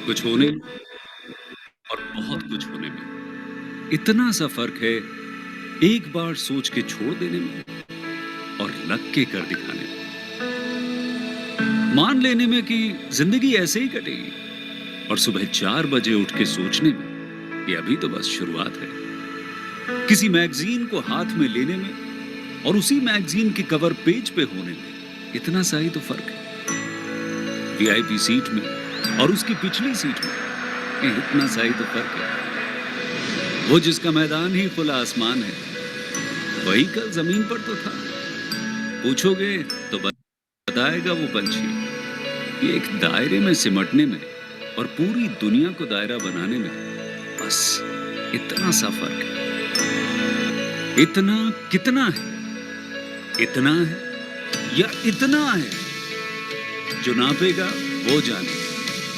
कुछ होने और बहुत कुछ होने में इतना सा फर्क है, एक बार सोच के छोड़ देने में और लग के कर दिखाने में। मान लेने में कि जिंदगी ऐसे ही कटेगी और सुबह 4 बजे उठ के सोचने में कि अभी तो बस शुरुआत है। किसी मैगजीन को हाथ में लेने में और उसी मैगजीन के कवर पेज पे होने में इतना सा ही तो फर्क है। वीआईपी सीट में और उसकी पिछली सीट में इतना सा ही तो फर्क है। वो जिसका मैदान ही खुला आसमान है, वही कल जमीन पर तो था। पूछोगे तो बताएगा वो पंछी कि एक दायरे में सिमटने में और पूरी दुनिया को दायरा बनाने में बस इतना सा फर्क है। इतना कितना है? इतना है या इतना है? जो नापेगा वो जाने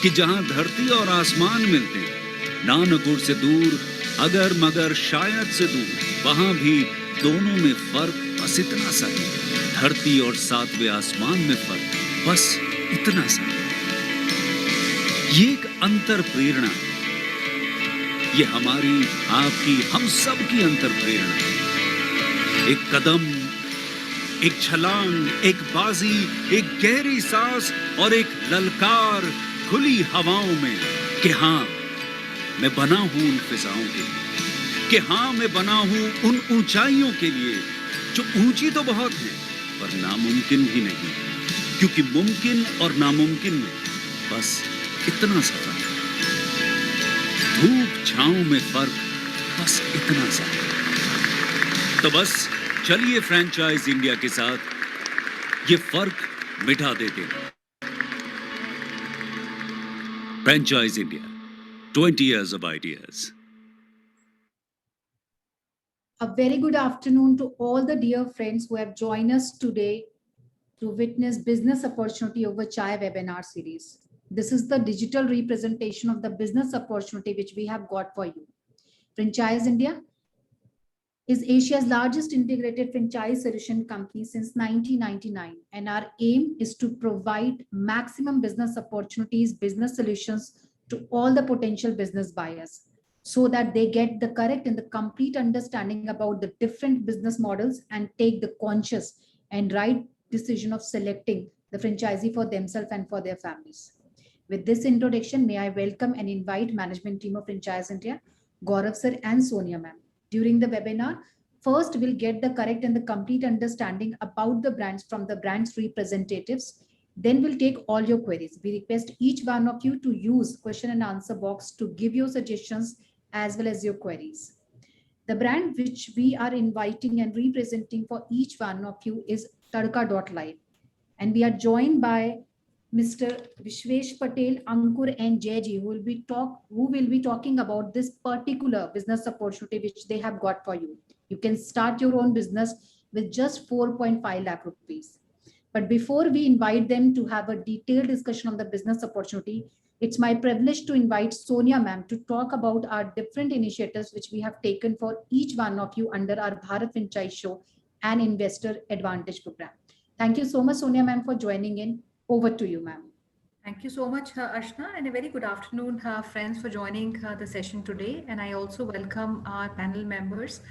कि जहां धरती और आसमान मिलते हैं, नानपुर से दूर, अगर मगर शायद से दूर, वहां भी दोनों में फर्क बस इतना सा है। धरती और 7वें आसमान में फर्क बस इतना सा है। ये एक अंतर प्रेरणा है। ये हमारी, आपकी, हम सब की अंतर प्रेरणा है। एक कदम, एक छलांग, एक बाजी, एक गहरी सांस और एक ललकार खुली हवाओं में कि हाँ, मैं बना हूं उन फिजाओं के लिए, कि हाँ, मैं बना हूं उन ऊंचाइयों के लिए जो ऊंची तो बहुत है पर नामुमकिन भी नहीं, क्योंकि मुमकिन और नामुमकिन में बस इतना सा फर्क है। धूप छांव में फर्क बस इतना सा है। तो बस चलिए फ्रेंचाइज इंडिया के साथ ये फर्क मिटा देते हैं। Franchise India, 20 years of ideas. A very good afternoon to all the dear friends who have joined us today to witness Business Opportunity Over Chai webinar series. This is the digital representation of the business opportunity which we have got for you. Franchise India is Asia's largest integrated franchise solution company since 1999, and our aim is to provide maximum business opportunities, business solutions to all the potential business buyers, so that they get the correct and the complete understanding about the different business models and take the conscious and right decision of selecting the franchisee for themselves and for their families. With this introduction, may I welcome and invite management team of Franchise India, Gaurav sir and Sonia ma'am. During the webinar, first we'll get the correct and the complete understanding about the brands from the brand's representatives. Then we'll take all your queries. We request each one of you to use question and answer box to give your suggestions as well as your queries. The brand which we are inviting and representing for each one of you is Tadka.live. And we are joined by Mr. Vishwesh Patel, Ankur and Jayji, who will be talking about this particular business opportunity which they have got for you. You can start your own business with just 4.5 lakh rupees. But before we invite them to have a detailed discussion on the business opportunity, it's my privilege to invite Sonia ma'am to talk about our different initiatives which we have taken for each one of you under our Bharat Franchise Show and Investor Advantage Program. Thank you so much, Sonia ma'am, for joining in. Over to you, ma'am. Thank you so much, Ashna, and a very good afternoon, friends, for joining the session today. And I also welcome our panel members,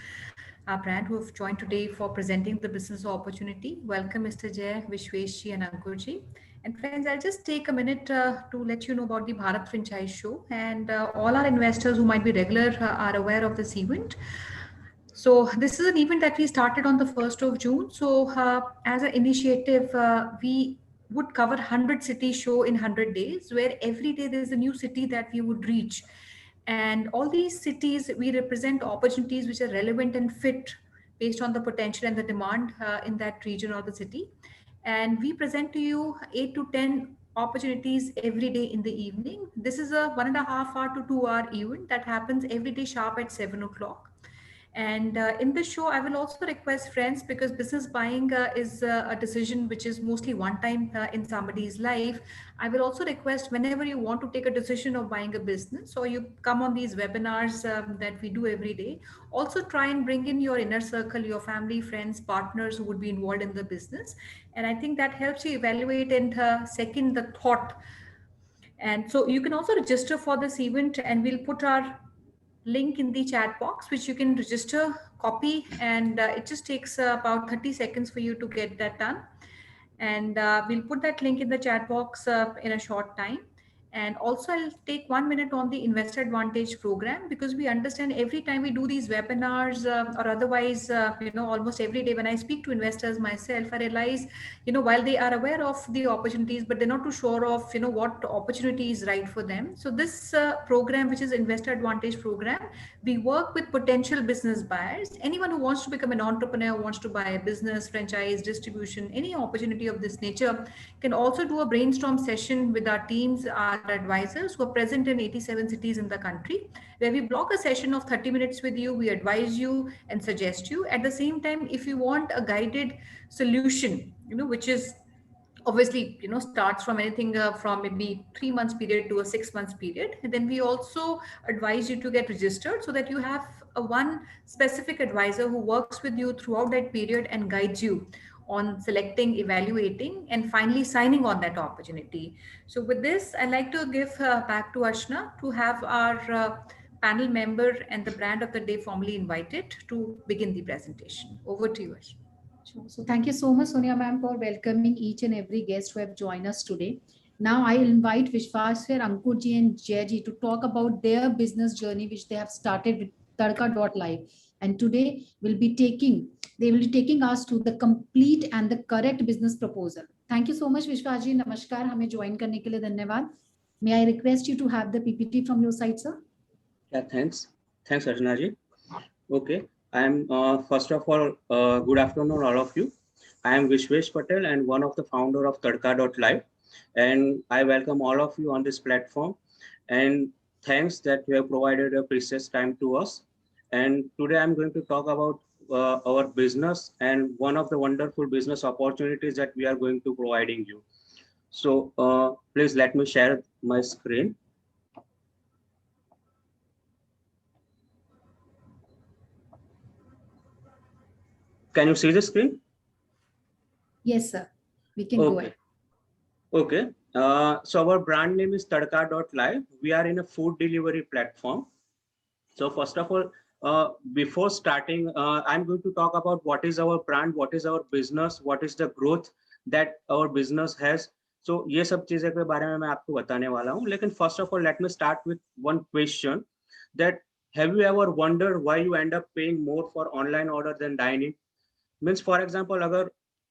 our brand who have joined today for presenting the business opportunity. Welcome, Mr. Jay, Vishweshi, and Ankurji. And friends, I'll just take a minute to let you know about the Bharat Franchise Show. And all our investors who might be regular are aware of this event. So this is an event that we started on the 1st of June. So as an initiative, we would cover 100 city show in 100 days, where every day there's a new city that we would reach. And all these cities, we represent opportunities which are relevant and fit based on the potential and the demand in that region or the city. And we present to you 8 to 10 opportunities every day in the evening. This is a 1.5 hour to 2 hour event that happens every day sharp at 7 o'clock. And in this show, I will also request friends, because business buying is a decision which is mostly one time in somebody's life. I will also request, whenever you want to take a decision of buying a business, or you come on these webinars that we do every day, also try and bring in your inner circle, your family, friends, partners who would be involved in the business. And I think that helps you evaluate and second the thought And so you can also register for this event, and we'll put our link in the chat box, which you can register, copy, and it just takes about 30 seconds for you to get that done. And we'll put that link in the chat box in a short time. And also I'll take 1 minute on the Investor Advantage program, because we understand every time we do these webinars or otherwise, almost every day when I speak to investors myself, I realize, while they are aware of the opportunities, but they're not too sure of, what opportunity is right for them. So this program, which is Investor Advantage program, we work with potential business buyers, anyone who wants to become an entrepreneur, wants to buy a business, franchise, distribution, any opportunity of this nature, can also do a brainstorm session with our teams, our advisors who are present in 87 cities in the country, where we block a session of 30 minutes with you. We advise you and suggest you. At the same time, if you want a guided solution, which is obviously starts from anything from maybe 3 months period to a 6 months period, and then we also advise you to get registered so that you have a one specific advisor who works with you throughout that period and guides you on selecting, evaluating, and finally signing on that opportunity. So with this, I'd like to give back to Ashna to have our panel member and the brand of the day formally invited to begin the presentation. Over to you, Ashna. Sure. So thank you so much, Sonia ma'am, for welcoming each and every guest who have joined us today. Now I invite Vishwas Sir, Ankur ji and Jay ji to talk about their business journey, which they have started with Tadka.live. And today they will be taking us to the complete and the correct business proposal. Thank you so much, Vishwas ji. Namaskar. हमें join करने के लिए धन्यवाद. May I request you to have the PPT from your side, sir? Yeah, thanks, Archana ji. Okay. I'm first of all, good afternoon, all of you. I am Vishwesh Patel and one of the founder of Tadka.live, and I welcome all of you on this platform. And thanks that you have provided a precious time to us. And today I'm going to talk about our business and one of the wonderful business opportunities that we are going to providing you. So please let me share my screen. Can you see the screen? Yes, sir. We can go ahead. Okay. So our brand name is Tadka.live. We are in a food delivery platform. So first of all, before starting, I'm going to talk about what is our brand, what is our business, what is the growth that our business has. So ये सब चीजें के बारे में मैं आपको बताने वाला हूँ. लेकिन first of all, let me start with one question: that have you ever wondered why you end up paying more for online order than dining? Means for example, अगर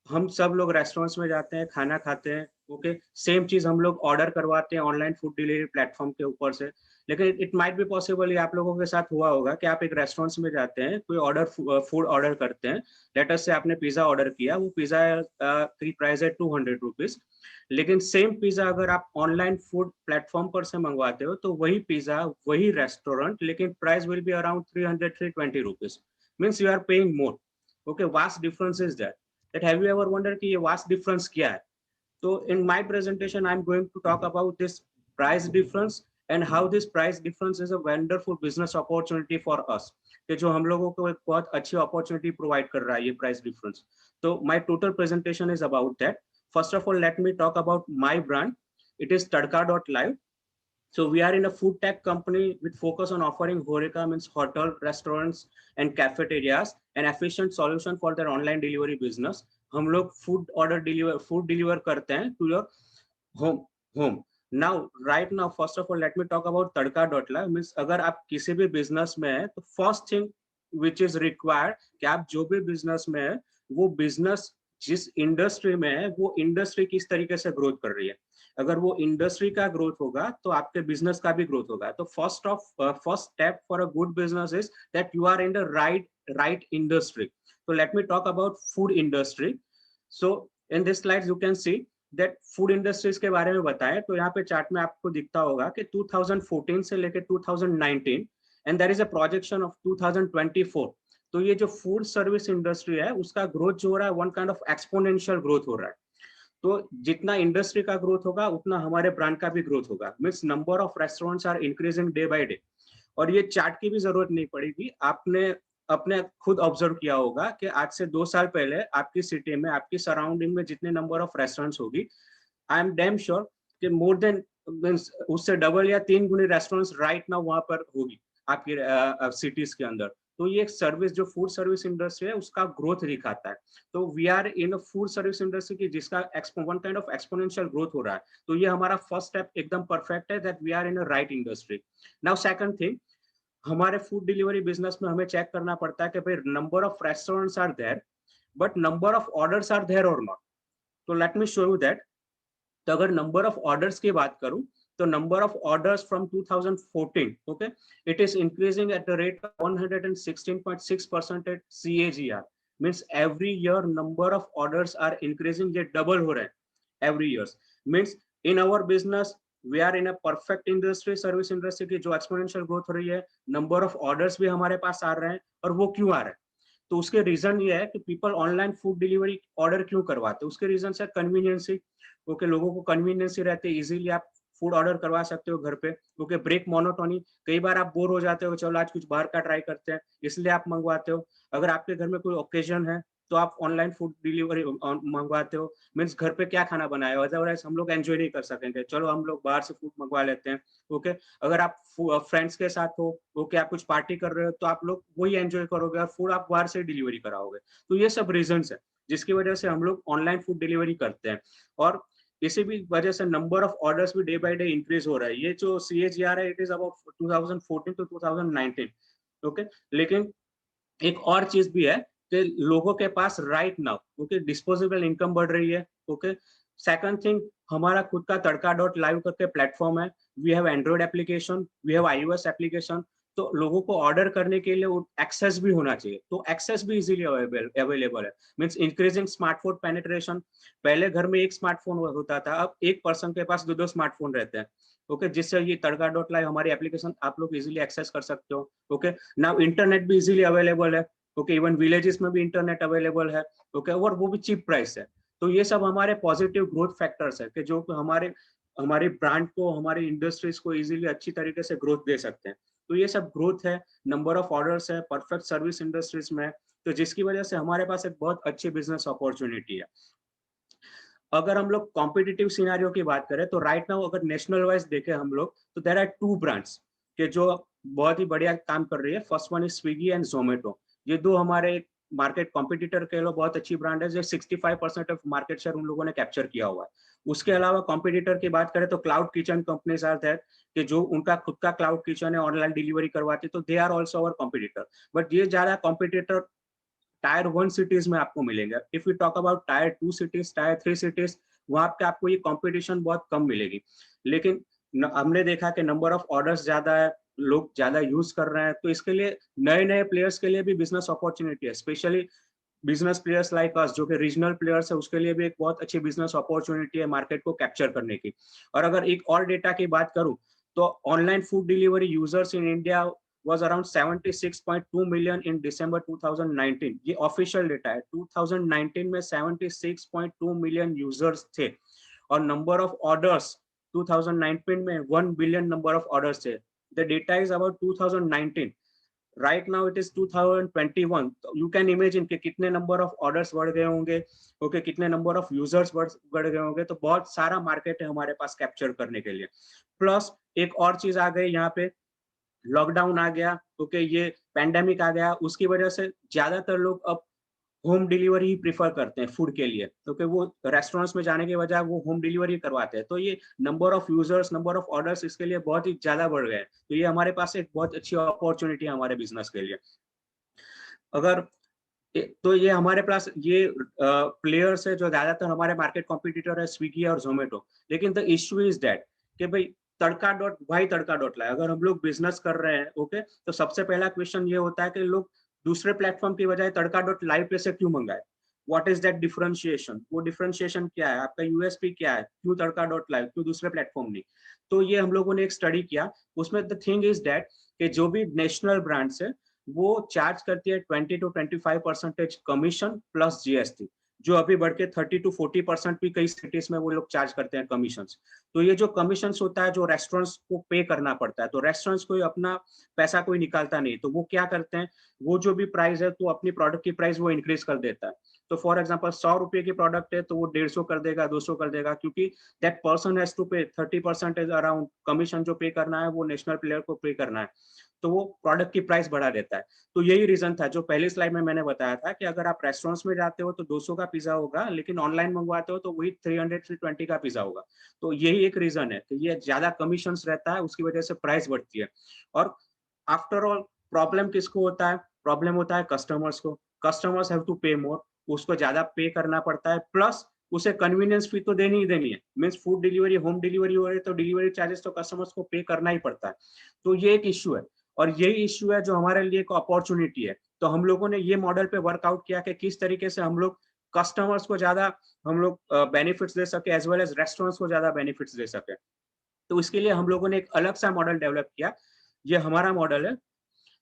हम सब लोग रेस्टोरेंट्स में जाते हैं, खाना खाते हैं, ओके, सेम चीज हम लोग ऑर्डर करवाते हैं ऑनलाइन फूड डिलीवरी प्लेटफॉर्म के ऊपर से. लेकिन इट माइट बी पॉसिबल, ये आप लोगों के साथ हुआ होगा कि आप एक रेस्टोरेंट्स में जाते हैं, कोई फूड ऑर्डर करते हैं. लेट अस से आपने पिज्जा ऑर्डर किया, वो पिज्जा की प्राइस है 200 रुपीज. लेकिन सेम पिज्जा अगर आप ऑनलाइन फूड प्लेटफॉर्म पर से मंगवाते हो तो वही पिज्जा, वही रेस्टोरेंट, लेकिन price will be around 320 rupees. Means you are paying more. Okay, vast difference is that. Have you ever wondered कि ये vast difference क्या है? So in my presentation, I'm going to talk about this price difference and how this price difference is a wonderful business opportunity for us. कि जो हम लोगों को एक बहुत अच्छी opportunity provide कर रहा है ये price difference. So my total presentation is about that. First of all, let me talk about my brand. It is Tadka.live. So we are in a food tech company with focus on offering HoReCa, means hotel, restaurants and cafeterias, an efficient solution for their online delivery business. हम लोग food deliver करते हैं to your home. Now, right now, first of all, let me talk about Tadka.live. Means अगर आप किसी भी business में हैं, तो first thing which is required कि आप जो भी business में हैं, वो business जिस इंडस्ट्री में है, वो इंडस्ट्री किस तरीके से ग्रोथ कर रही है. अगर वो इंडस्ट्री का ग्रोथ होगा तो आपके बिजनेस का भी ग्रोथ होगा. तो first step for a good business is that you are in the right industry. So let me talk about food industry. So in this slide you can see that food industries के बारे में बताएं तो यहाँ पे chart में आपको दिखता होगा कि 2014 से लेकर 2019 and there is a projection of 2024. तो ये जो फूड सर्विस इंडस्ट्री है उसका ग्रोथ जो हो रहा है one kind of exponential growth हो रहा है. तो जितना इंडस्ट्री का ग्रोथ होगा उतना हमारे ब्रांड का भी ग्रोथ होगा. Means number of restaurants are increasing day by day. और ये चार्ट की भी जरूरत नहीं पड़ेगी, आपने अपने खुद ऑब्जर्व किया होगा कि आज से 2 साल पहले आपकी सिटी में, आपकी सराउंडिंग में जितने नंबर ऑफ रेस्टोरेंट्स होगी, आई एम डैम श्योर कि मोर देन मीन्स उससे डबल या 3 गुनी रेस्टोरेंट्स राइट नाउ वहां पर होगी आपकी सिटीज के अंदर। तो ये एक सर्विस जो फूड सर्विस इंडस्ट्री है उसका ग्रोथ दिखाता है। तो we are in a food service industry की जिसका one kind of exponential growth हो रहा है। तो ये हमारा फर्स्ट स्टेप एकदम परफेक्ट है that we are in a right industry. Now second thing, हमारे फूड डिलीवरी बिजनेस में हमें चेक करना पड़ता है कि भाई number of restaurants are there but number of orders are there और नॉट। तो let me show you that. तो अगर नंबर ऑफ ऑर्डर्स की बात करूं तो number of orders from 2014 okay it is increasing at the rate of 116.6% CAGR। Means every year number of orders are increasing, ये double हो रहे हैं every year. Means in our business we are in a perfect industry, service industry की जो exponential growth हो रही है, number of orders भी हमारे पास आ रहे हैं। और वो क्यों आ रहे हैं? तो उसके रीजन ये है कि people online food delivery order क्यों करवाते हैं। उसके रीजन से कन्वीनियंसी, ओके लोगों को कन्वीनियंसी रहती है, इजीली आप फूड ऑर्डर करवा सकते हो घर पे। ओके ब्रेक मोनोटोनी, कई बार आप बोर हो जाते हो, चलो आज कुछ बाहर का ट्राई करते हैं, इसलिए आप मंगवाते हो। अगर आपके घर में कोई ओकेजन है तो आप ऑनलाइन फूड डिलीवरी मंगवाते हो। मीन्स घर पे क्या खाना बनाए, अदरवाइज हम लोग एंजॉय नहीं कर सकेंगे, चलो हम लोग बाहर से फूड मंगवा लेते हैं। ओके अगर आप फ्रेंड्स के साथ हो, ओके आप कुछ पार्टी कर रहे हो, तो आप लोग वही एंजॉय करोगे और फूड आप बाहर से डिलीवरी कराओगे। तो ये सब रीजंस है जिसकी वजह से हम लोग ऑनलाइन फूड डिलीवरी करते हैं। और इसी भी वजह से नंबर ऑफ ऑर्डर्स भी डे बाय डे इंक्रीज हो रहा है। ये जो CAGR है it is about 2014 to 2019। Okay लेकिन एक और चीज भी है कि लोगों के पास right now okay disposable income बढ़ रही है। ओके सेकंड थिंग, हमारा खुद का तड़का.live करके प्लेटफॉर्म है। We have Android application, we have iOS application. तो लोगों को ऑर्डर करने के लिए एक्सेस भी होना चाहिए, तो एक्सेस भी इजीली अवेलेबल है। Means increasing smartphone penetration. पहले घर में एक स्मार्टफोन होता था, अब एक पर्सन के पास 2 स्मार्टफोन रहते हैं। ओके जिससे ये तड़का.live हमारी एप्लीकेशन आप लोग इजीली एक्सेस कर सकते हो। ओके नाउ इंटरनेट भी इजीली अवेलेबल है। ओके इवन विलेजेस में भी इंटरनेट अवेलेबल है। ओके और वो भी चीप प्राइस है। तो ये सब हमारे पॉजिटिव ग्रोथ फैक्टर्स है कि जो हमारी ब्रांड को, हमारी इंडस्ट्रीज को इजीली अच्छी तरीके से ग्रोथ दे सकते हैं। तो ये सब ग्रोथ है, नंबर ऑफ ऑर्डर्स है, परफेक्ट सर्विस इंडस्ट्रीज में, तो जिसकी वजह से हमारे पास एक बहुत अच्छी बिजनेस अपॉर्चुनिटी है। अगर हम लोग कॉम्पिटिटिव सिनेरियो की बात करें तो राइट नाउ अगर नेशनल वाइज देखें हम लोग तो देयर आर 2 ब्रांड्स के जो बहुत ही बढ़िया काम कर रही है। First one is Swiggy and Zomato. ये 2 हमारे मार्केट कॉम्पिटिटर के लो बहुत अच्छी ब्रांड है, जो 65% ऑफ मार्केट शेयर उन लोगों ने कैप्चर किया हुआ है। उसके अलावा कॉम्पिटिटर की बात करें तो cloud kitchen companies are there कि जो उनका खुद का क्लाउड किचन है, ऑनलाइन डिलीवरी करवाती, तो they are also our competitor. But ये ज्यादा कॉम्पिटिटर टायर 1 सिटीज में आपको मिलेंगे। If you talk about tier 2 cities, tier 3 cities, वहां पे आपको ये कंपटीशन बहुत कम मिलेगी। लेकिन हमने देखा कि नंबर ऑफ ऑर्डर्स ज्यादा है, लोग ज्यादा यूज कर रहे हैं, तो इसके लिए नए नए प्लेयर्स के लिए भी बिजनेस अपॉर्चुनिटी है। Specially business players like us जो कि रीजनल प्लेयर्स है, उसके लिए भी एक बहुत अच्छी बिजनेस अपॉर्चुनिटी है मार्केट को कैप्चर करने की। और अगर एक और डेटा की बात करूं तो online food delivery users in India was around 76.2 million in December 2019। ये ऑफिशियल डेटा है। 2019 में 76.2 मिलियन यूजर्स थे और नंबर ऑफ ऑर्डर्स 2019 में 1 बिलियन नंबर ऑफ ऑर्डर्स थे। The data is about 2019। Right now it is 2021। You can imagine कि कितने number of orders बढ़ गए होंगे, ओके कितने नंबर ऑफ यूजर्स बढ़ गए होंगे। तो बहुत सारा मार्केट है हमारे पास कैप्चर करने के लिए। प्लस एक और चीज आ गई यहाँ पे, लॉकडाउन आ गया, ओके ये पैंडेमिक आ गया, उसकी वजह से ज्यादातर लोग अब होम डिलीवरी ही प्रीफर करते हैं फूड के लिए, क्योंकि वो रेस्टोरेंट्स में जाने के बजाय वो होम डिलीवरी करवाते हैं। तो ये number of users, number of orders इसके लिए बहुत ही ज्यादा बढ़ गए हैं। तो ये हमारे पास एक बहुत अच्छी अपॉर्चुनिटी है हमारे बिजनेस के लिए। अगर तो ये हमारे पास ये प्लेयर्स है जो ज्यादातर हमारे मार्केट कॉम्पिटिटर है, स्विगी और जोमेटो। लेकिन द इश्यू इज दैट कि भाई तड़का.live अगर हम लोग बिजनेस कर रहे हैं, ओके तो सबसे पहला क्वेश्चन ये होता है कि लोग दूसरे प्लेटफॉर्म की बजाय तड़का.live पे से क्यों मंगाए। व्हाट इज दैट डिफरेंशिएशन, वो डिफरेंशिएशन क्या है, आपका यूएसपी क्या है, क्यों तड़का.live, क्यों दूसरे प्लेटफॉर्म नहीं। तो ये हम लोगों ने एक स्टडी किया, उसमें द थिंग इज दैट कि जो भी नेशनल ब्रांड्स है वो चार्ज करती है 20 to 25% कमीशन प्लस जीएसटी, जो अभी बढ़ के 30 to 40% भी कई सिटीज में वो लोग चार्ज करते हैं कमीशन। तो ये जो कमीशन होता है जो रेस्टोरेंट्स को पे करना पड़ता है, तो रेस्टोरेंट्स कोई अपना पैसा कोई निकालता नहीं, तो वो क्या करते हैं, वो जो भी प्राइस है तो अपनी प्रोडक्ट की प्राइस वो इंक्रीज कर देता है। तो फॉर एग्जांपल 100 रुपए की प्रोडक्ट है तो वो 150 कर देगा, 200 कर देगा, क्योंकि दैट पर्सन हैज टू पे 30% अराउंड कमीशन जो पे करना है वो नेशनल प्लेयर को पे करना है, तो वो प्रोडक्ट की प्राइस बढ़ा देता है। तो यही रीजन था जो पहली स्लाइड में मैंने बताया था कि अगर आप रेस्टोरेंट्स में जाते हो तो 200 का पिज्जा होगा, लेकिन ऑनलाइन मंगवाते हो तो वही 300 से 20 का पिज्जा होगा। तो यही एक रीजन है कि ये ज्यादा कमीशंस रहता है, उसकी वजह से प्राइस बढ़ती है। और आफ्टर ऑल प्रॉब्लम किसको होता है? प्रॉब्लम होता है कस्टमर्स को। कस्टमर्स हैव टू पे मोर, उसको ज्यादा पे करना पड़ता है, प्लस उसे कन्वीनियंस फी तो देनी ही देनी है। Means food delivery, home delivery हो रही है तो डिलीवरी चार्जेस तो कस्टमर्स को पे करना ही पड़ता है। तो ये एक इश्यू है, और यही इश्यू है जो हमारे लिए एक अपॉर्चुनिटी है। तो हम लोगों ने ये मॉडल पे वर्कआउट किया कि किस तरीके से हम लोग कस्टमर्स को ज्यादा हम लोग बेनिफिट्स दे सके, एज वेल एज रेस्टोरेंट्स को ज्यादा बेनिफिट्स दे सके। तो इसके लिए हम लोगों ने एक अलग सा मॉडल डेवलप किया। ये हमारा मॉडल है।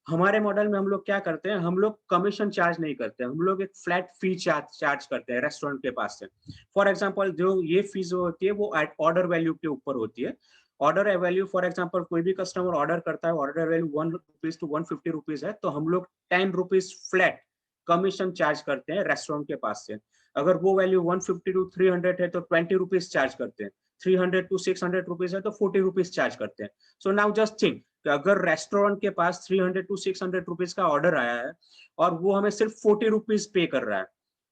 हमारे मॉडल में हम लोग क्या करते हैं, हम लोग कमीशन चार्ज नहीं करते, हम लोग एक फ्लैट फी चार्ज करते हैं रेस्टोरेंट के पास से। फॉर एग्जांपल जो ये फीस होती है वो ऑर्डर वैल्यू के ऊपर होती है। ऑर्डर वैल्यू फॉर एग्जांपल कोई भी कस्टमर ऑर्डर करता है, order value 1 rupees to 150 rupees है, तो हम लोग 10 रुपीज फ्लैट कमीशन चार्ज करते हैं रेस्टोरेंट के पास से। अगर वो वैल्यू 150 टू 300 है तो 20 रुपीज चार्ज करते हैं। 300 टू 600 रुपीज है तो 40 रुपीज चार्ज करते हैं। सो नाउ जस्ट थिंक कि अगर रेस्टोरेंट के पास 300 टू 600 रुपीज का ऑर्डर आया है और वो हमें सिर्फ 40 रुपीज पे कर रहा है,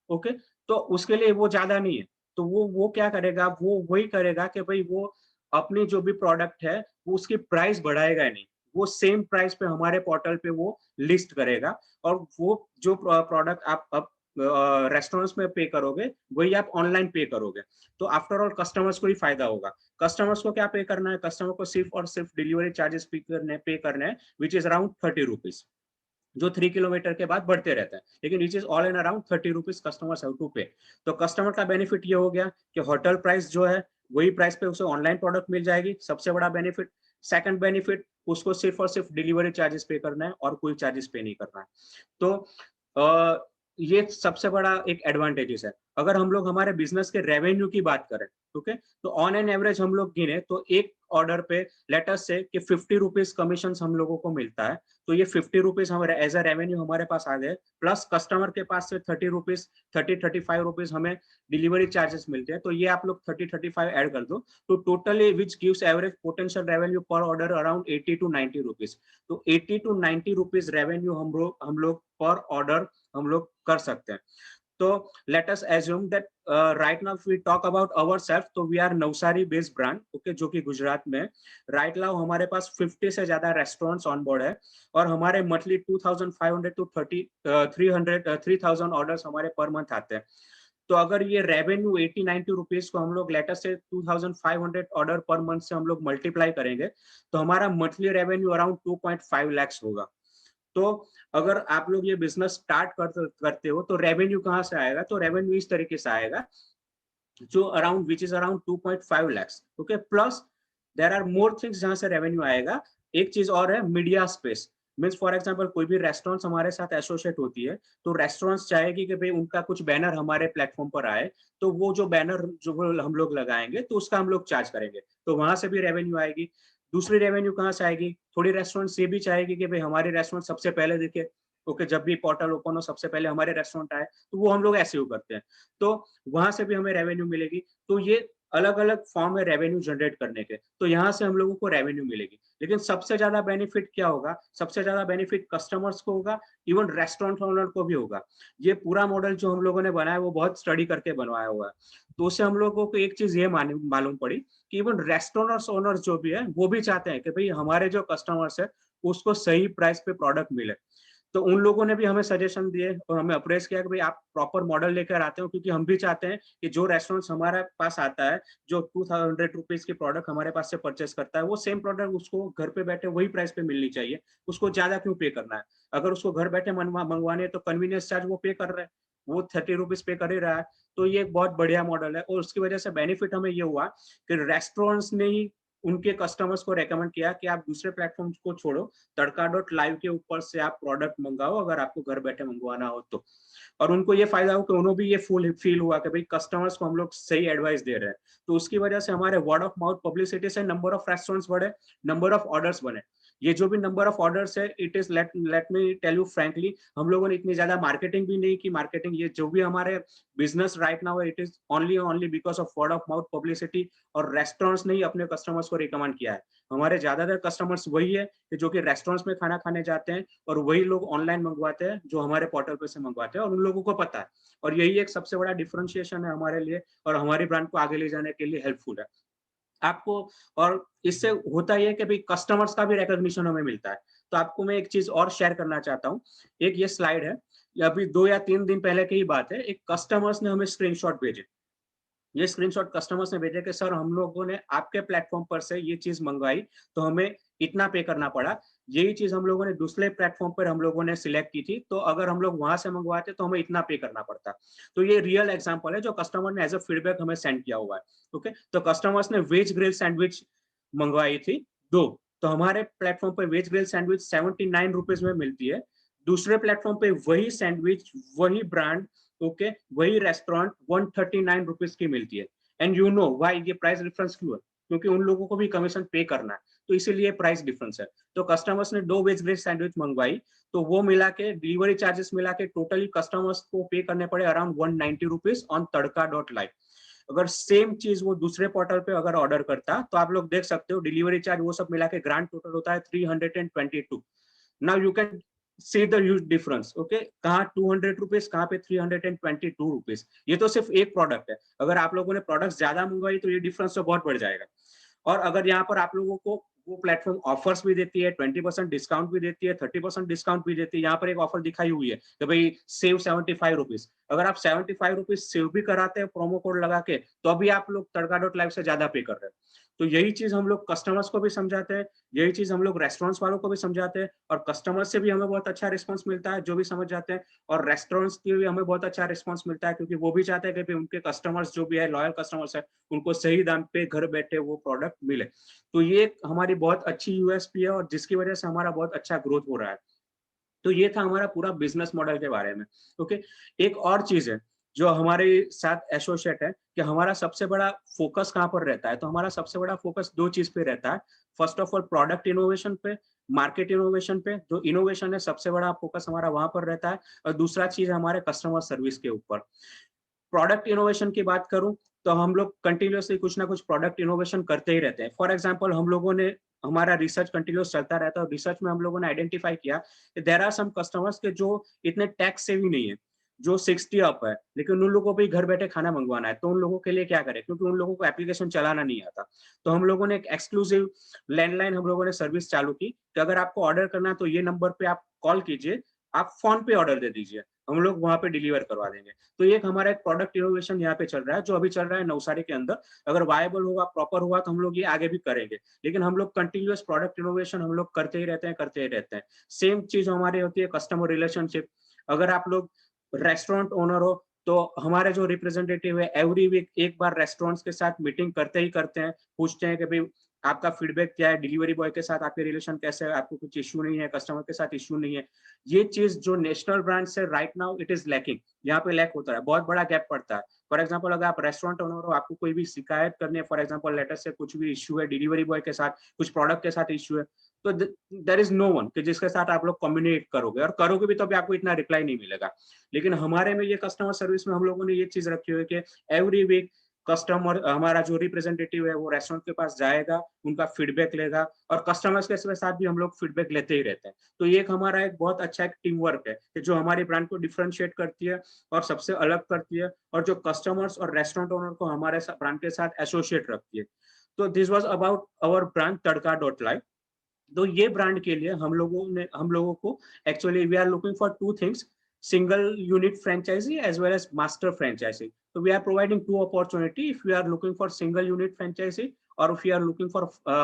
ओके, तो उसके लिए वो ज्यादा नहीं है। तो वो क्या करेगा, वो वही करेगा कि भाई वो अपनी जो भी प्रोडक्ट है वो उसकी प्राइस बढ़ाएगा नहीं, वो सेम प्राइस पे हमारे पोर्टल पे वो लिस्ट करेगा। और वो जो प्रोडक्ट आप रेस्टोरेंट्स में पे करोगे वही आप ऑनलाइन पे करोगे। तो आफ्टर ऑल कस्टमर्स को ही फायदा होगा। कस्टमर्स को क्या पे करना है, कस्टमर को सिर्फ और सिर्फ डिलीवरी चार्जेस पे करने हैं, विच इज अराउंड 30 रुपीज, जो 3 किलोमीटर के बाद बढ़ते रहते हैं, लेकिन which is all in around 30 rupees customers have to pay. तो कस्टमर का बेनिफिट ये हो गया कि होटल प्राइस जो है वही प्राइस पे उसे ऑनलाइन प्रोडक्ट मिल जाएगी, सबसे बड़ा बेनिफिट। सेकंड बेनिफिट, उसको सिर्फ और सिर्फ डिलीवरी चार्जेस पे करना है और कोई चार्जेस पे नहीं करना है। तो ये सबसे बड़ा एक एडवांटेजेस है। अगर हम लोग हमारे बिजनेस के रेवेन्यू की बात करें, ओके, तो ऑन एन एवरेज हम लोग गिने तो एक ऑर्डर पे लेट अस से कि 50 रुपीज कमीशन हम लोगों को मिलता है। तो ये 50 रुपीज हमारे एज अ रेवेन्यू हमारे पास आ गए, प्लस कस्टमर के पास से 30 रुपीज 35 रुपीज हमें डिलीवरी चार्जेस मिलते हैं। तो ये आप लोग 35 ऐड कर दो, तो totally which gives average potential revenue पर ऑर्डर अराउंड 80 टू 90 रुपीज। तो 80 टू 90 रुपीज रेवेन्यू हम लोग पर ऑर्डर हम लोग कर सकते हैं। तो let us assume that right now if we talk about ourselves, तो we are Navsari based brand, okay, जो कि गुजरात में। राइट नाउ हमारे पास 50 से ज्यादा रेस्टोरेंट्स ऑन बोर्ड है, और हमारे मंथली 2500 टू 3000 ऑर्डर्स हमारे पर मंथ आते हैं। तो अगर ये रेवेन्यू 80-90 रुपीज को हम लोग लेटर से 2500 ऑर्डर पर मंथ से हम लोग मल्टीप्लाई करेंगे, तो हमारा मंथली रेवेन्यू अराउंड 2.5 lakhs होगा। तो अगर आप लोग ये बिजनेस स्टार्ट करते हो तो रेवेन्यू कहाँ से आएगा, तो रेवेन्यू इस तरीके से आएगा, जो around which is around 2.5 lakhs, okay, plus there are more things जहां से रेवेन्यू आएगा। एक चीज और है, media space. Means for example कोई भी रेस्टोरेंट्स हमारे साथ एसोसिएट होती है, तो रेस्टोरेंट्स चाहेगी कि भाई उनका कुछ बैनर हमारे प्लेटफॉर्म पर आए, तो वो जो बैनर जो हम लोग लगाएंगे तो उसका हम लोग चार्ज करेंगे, तो वहां से भी रेवेन्यू आएगी। दूसरी रेवेन्यू कहाँ से आएगी, थोड़ी रेस्टोरेंट ये भी चाहेगी कि भाई हमारे रेस्टोरेंट सबसे पहले दिखे, ओके, जब भी पोर्टल ओपन हो सबसे पहले हमारे रेस्टोरेंट आए, तो वो हम लोग ऐसे ही करते हैं, तो वहां से भी हमें रेवेन्यू मिलेगी। तो ये अलग अलग फॉर्म है रेवेन्यू जनरेट करने के, तो यहाँ से हम लोगों को रेवेन्यू मिलेगी। लेकिन सबसे ज्यादा बेनिफिट क्या होगा, सबसे ज्यादा बेनिफिट कस्टमर्स को होगा, इवन रेस्टोरेंट ओनर को भी होगा। ये पूरा मॉडल जो हम लोगों ने बनाया वो बहुत स्टडी करके बनवाया हुआ है। तो उससे हम लोगों को एक चीज ये मालूम पड़ी कि इवन रेस्टोरेंट ओनर्स जो भी है वो भी चाहते हैं कि भाई हमारे जो कस्टमर्स है उसको सही प्राइस पे प्रोडक्ट मिले। तो उन लोगों ने भी हमें सजेशन दिए और हमें अप्रेस किया कि भाई आप प्रॉपर मॉडल लेकर आते हो, क्योंकि हम भी चाहते हैं कि जो रेस्टोरेंट्स हमारे पास आता है, जो 200 रुपीज की प्रोडक्ट हमारे पास से परचेस करता है, वो सेम प्रोडक्ट उसको घर पे बैठे वही प्राइस पे मिलनी चाहिए, उसको ज्यादा क्यों पे करना है। अगर उसको घर बैठे मंगवाने है तो कन्वीनियंस चार्ज वो पे कर रहे हैं, वो 30 रुपीज पे कर ही रहा है। तो ये एक बहुत बढ़िया मॉडल है, और उसकी वजह से बेनिफिट हमें ये हुआ कि रेस्टोरेंट्स ने ही उनके कस्टमर्स को रेकमेंड किया कि आप दूसरे प्लेटफॉर्म को छोड़ो, तड़का.live के ऊपर से आप प्रोडक्ट मंगाओ अगर आपको घर बैठे मंगवाना हो तो। और उनको ये फायदा हो कि उन्होंने भी ये फुल फील हुआ कि भाई कस्टमर्स को हम लोग सही एडवाइस दे रहे हैं, तो उसकी वजह से हमारे वर्ड ऑफ माउथ पब्लिसिटी से नंबर ऑफ रेस्टोरेंट्स बढ़े, नंबर ऑफ ऑर्डर्स बने। ये जो भी नंबर ऑफ ऑर्डर्स है, it is let me tell you frankly, हम लोगों ने इतनी ज्यादा मार्केटिंग भी नहीं की। मार्केटिंग ये जो भी हमारे बिजनेस राइट नाउ है, it is only because of word of mouth publicity, और रेस्टोरेंट्स ने ही अपने कस्टमर्स को रिकमेंड किया है। हमारे ज्यादातर कस्टमर्स वही है कि जो कि रेस्टोरेंट्स में खाना खाने जाते हैं, और वही लोग ऑनलाइन मंगवाते हैं जो हमारे पोर्टल पे से मंगवाते हैं, और उन लोगों को पता है। और यही एक सबसे बड़ा डिफरेंशिएशन है हमारे लिए, और हमारी ब्रांड को आगे ले जाने के लिए हेल्पफुल है आपको। और इससे होता यह है कि भाई कस्टमर्स का भी रिकॉग्निशन हमें मिलता है। तो आपको मैं एक चीज और शेयर करना चाहता हूँ। एक ये स्लाइड है, ये अभी 2 या 3 दिन पहले की ही बात है। एक कस्टमर्स ने हमें स्क्रीनशॉट भेजे। ये स्क्रीनशॉट कस्टमर्स ने भेजा कि सर हम लोगों ने आपके प्लेटफॉर्म पर से ये चीज मंगवाई, तो हमें इतना पे करना पड़ा। यही चीज हम लोगों ने दूसरे प्लेटफॉर्म पर हम लोगों ने सिलेक्ट की थी, तो अगर हम लोग वहां से मंगवाते तो हमें इतना पे करना पड़ता। तो ये रियल एग्जांपल है जो कस्टमर ने एज अ फीडबैक हमें सेंड किया हुआ है। ओके, तो कस्टमर्स ने वेज ग्रिल सैंडविच मंगवाई थी 2, तो हमारे प्लेटफॉर्म पर वेज ग्रिल सैंडविच 79 रुपीज में मिलती है। दूसरे प्लेटफॉर्म पे वही सैंडविच, वही ब्रांड, ओके, वही रेस्टोरेंट 139 रुपीज की मिलती है। एंड यू नो व्हाई ये प्राइस डिफरेंस क्यों है? क्योंकि उन लोगों को भी कमीशन पे करना है, तो इसीलिए प्राइस डिफरेंस है। तो कस्टमर्स ने 2 वेज ग्रिल सैंडविच मंगवाई, तो वो मिला के डिलीवरी चार्जेस मिला के टोटली कस्टमर्स को पे करने पड़े अराउंड 190 रुपीज ऑन तड़का.live। अगर सेम चीज वो दूसरे पोर्टल पे अगर ऑर्डर करता, तो आप लोग देख सकते हो डिलीवरी चार्ज वो सब मिला के ग्रांड टोटल होता है 322। Now you can see the huge difference. Okay, कहाँ 200 रुपीज, कहाँ पे 322 रुपीज। ये तो सिर्फ एक प्रोडक्ट है। अगर आप लोगों ने प्रोडक्ट ज्यादा मंगवाई तो ये डिफरेंस तो बहुत बढ़ जाएगा। और अगर यहाँ पर आप लोगों को वो प्लेटफॉर्म ऑफर्स भी देती है, 20% डिस्काउंट भी देती है, 30% डिस्काउंट भी देती है। यहाँ पर एक ऑफर दिखाई हुई है कि भाई सेव 75 रुपीज। अगर आप 75 रुपीज सेव भी कराते हैं प्रोमो कोड लगा के, तो अभी आप लोग तड़का.live से ज्यादा पे कर रहे हैं। तो यही चीज हम लोग कस्टमर्स को भी समझाते हैं, यही चीज हम लोग रेस्टोरेंट्स वालों को भी समझाते हैं, और कस्टमर्स से भी हमें बहुत अच्छा रिस्पॉन्स मिलता है जो भी समझ जाते हैं। और रेस्टोरेंट्स की भी हमें बहुत अच्छा रिस्पॉन्स मिलता है, क्योंकि वो भी चाहते हैं कि उनके कस्टमर्स जो भी है, लॉयल कस्टमर्स है, उनको सही दाम पे घर बैठे वो प्रोडक्ट मिले। तो ये हमारी बहुत अच्छी यूएसपी है, और जिसकी वजह से हमारा बहुत अच्छा ग्रोथ हो रहा है। तो ये था हमारा पूरा बिजनेस मॉडल के बारे में। ओके, एक और चीज है जो हमारे साथ एसोसिएट है कि हमारा सबसे बड़ा फोकस कहाँ पर रहता है। तो हमारा सबसे बड़ा फोकस 2 चीज पे रहता है। First of all product innovation पे, मार्केट इनोवेशन पे। जो इनोवेशन है सबसे बड़ा फोकस हमारा वहां पर रहता है। और दूसरा चीज हमारे कस्टमर सर्विस के ऊपर। प्रोडक्ट इनोवेशन की बात करूं तो हम लोग कंटिन्यूअसली कुछ ना कुछ प्रोडक्ट इनोवेशन करते ही रहते हैं। फॉर एग्जांपल हम लोगों ने, हमारा रिसर्च कंटिन्यूअस चलता रहता है, और रिसर्च में हम लोगों ने आइडेंटिफाई किया कि देयर आर सम कस्टमर्स के जो इतने टैक्स सेवी नहीं है, जो 60 अप है, लेकिन उन लोगों को भी घर बैठे खाना मंगवाना है। तो उन लोगों के लिए क्या करें, क्योंकि उन लोगों को एप्लीकेशन चलाना नहीं आता। तो हम लोगों ने एक एक्सक्लूसिव लैंडलाइन हम लोगों ने सर्विस चालू की कि अगर आपको ऑर्डर करना है तो ये नंबर पे आप कॉल कीजिए, आप फोन पे ऑर्डर दे दीजिए, हम लोग वहां पे डिलीवर करवा देंगे। तो ये हमारा एक प्रोडक्ट इनोवेशन यहाँ पे चल रहा है, जो अभी चल रहा है नवसारी के अंदर। अगर वायबल होगा, प्रॉपर हुआ, तो हम लोग ये आगे भी करेंगे। लेकिन हम लोग कंटिन्यूअस प्रोडक्ट इनोवेशन हम लोग करते ही रहते हैं, करते ही रहते हैं। सेम चीज हमारी होती है कस्टमर रिलेशनशिप। अगर आप लोग रेस्टोरेंट ओनर हो, तो हमारे जो रिप्रेजेंटेटिव है एवरी वीक एक बार रेस्टोरेंट्स के साथ मीटिंग करते ही करते हैं, पूछते हैं कि भाई आपका फीडबैक क्या है, डिलीवरी बॉय के साथ आपके रिलेशन कैसे है, आपको कुछ इश्यू नहीं है, कस्टमर के साथ इश्यू नहीं है। ये चीज जो नेशनल ब्रांड से right now it is lacking, यहाँ पे लैक होता है, बहुत बड़ा गैप पड़ता है। फॉर एग्जाम्पल अगर आप रेस्टोरेंट ओनर हो, आपको कोई भी शिकायत करनी है, फॉर एग्जाम्पल लेटर से कुछ भी इश्यू है, डिलीवरी बॉय के साथ कुछ प्रोडक्ट के साथ इश्यू है, तो देयर इज नो वन कि जिसके साथ आप लोग कम्युनिकेट करोगे, और करोगे भी तो भी आपको इतना रिप्लाई नहीं मिलेगा। लेकिन हमारे में ये कस्टमर सर्विस में हम लोगों ने ये चीज रखी हुई है कि एवरी वीक कस्टमर, हमारा जो रिप्रेजेंटेटिव है वो रेस्टोरेंट के पास जाएगा, उनका फीडबैक लेगा, और कस्टमर्स के साथ भी हम लोग फीडबैक लेते ही रहते हैं। तो ये एक हमारा एक बहुत अच्छा एक टीम वर्क है कि जो हमारी ब्रांड को डिफरेंशिएट करती है और सबसे अलग करती है, और जो कस्टमर्स और रेस्टोरेंट ओनर को हमारे ब्रांड के साथ एसोसिएट रखती है। तो this was about our brand तड़का.live। तो ये ब्रांड के लिए हम लोगों को actually we are looking for 2 things, single unit franchisee as well as master franchisee. So we are providing 2 opportunity if we are looking for single unit franchisee or if you are looking for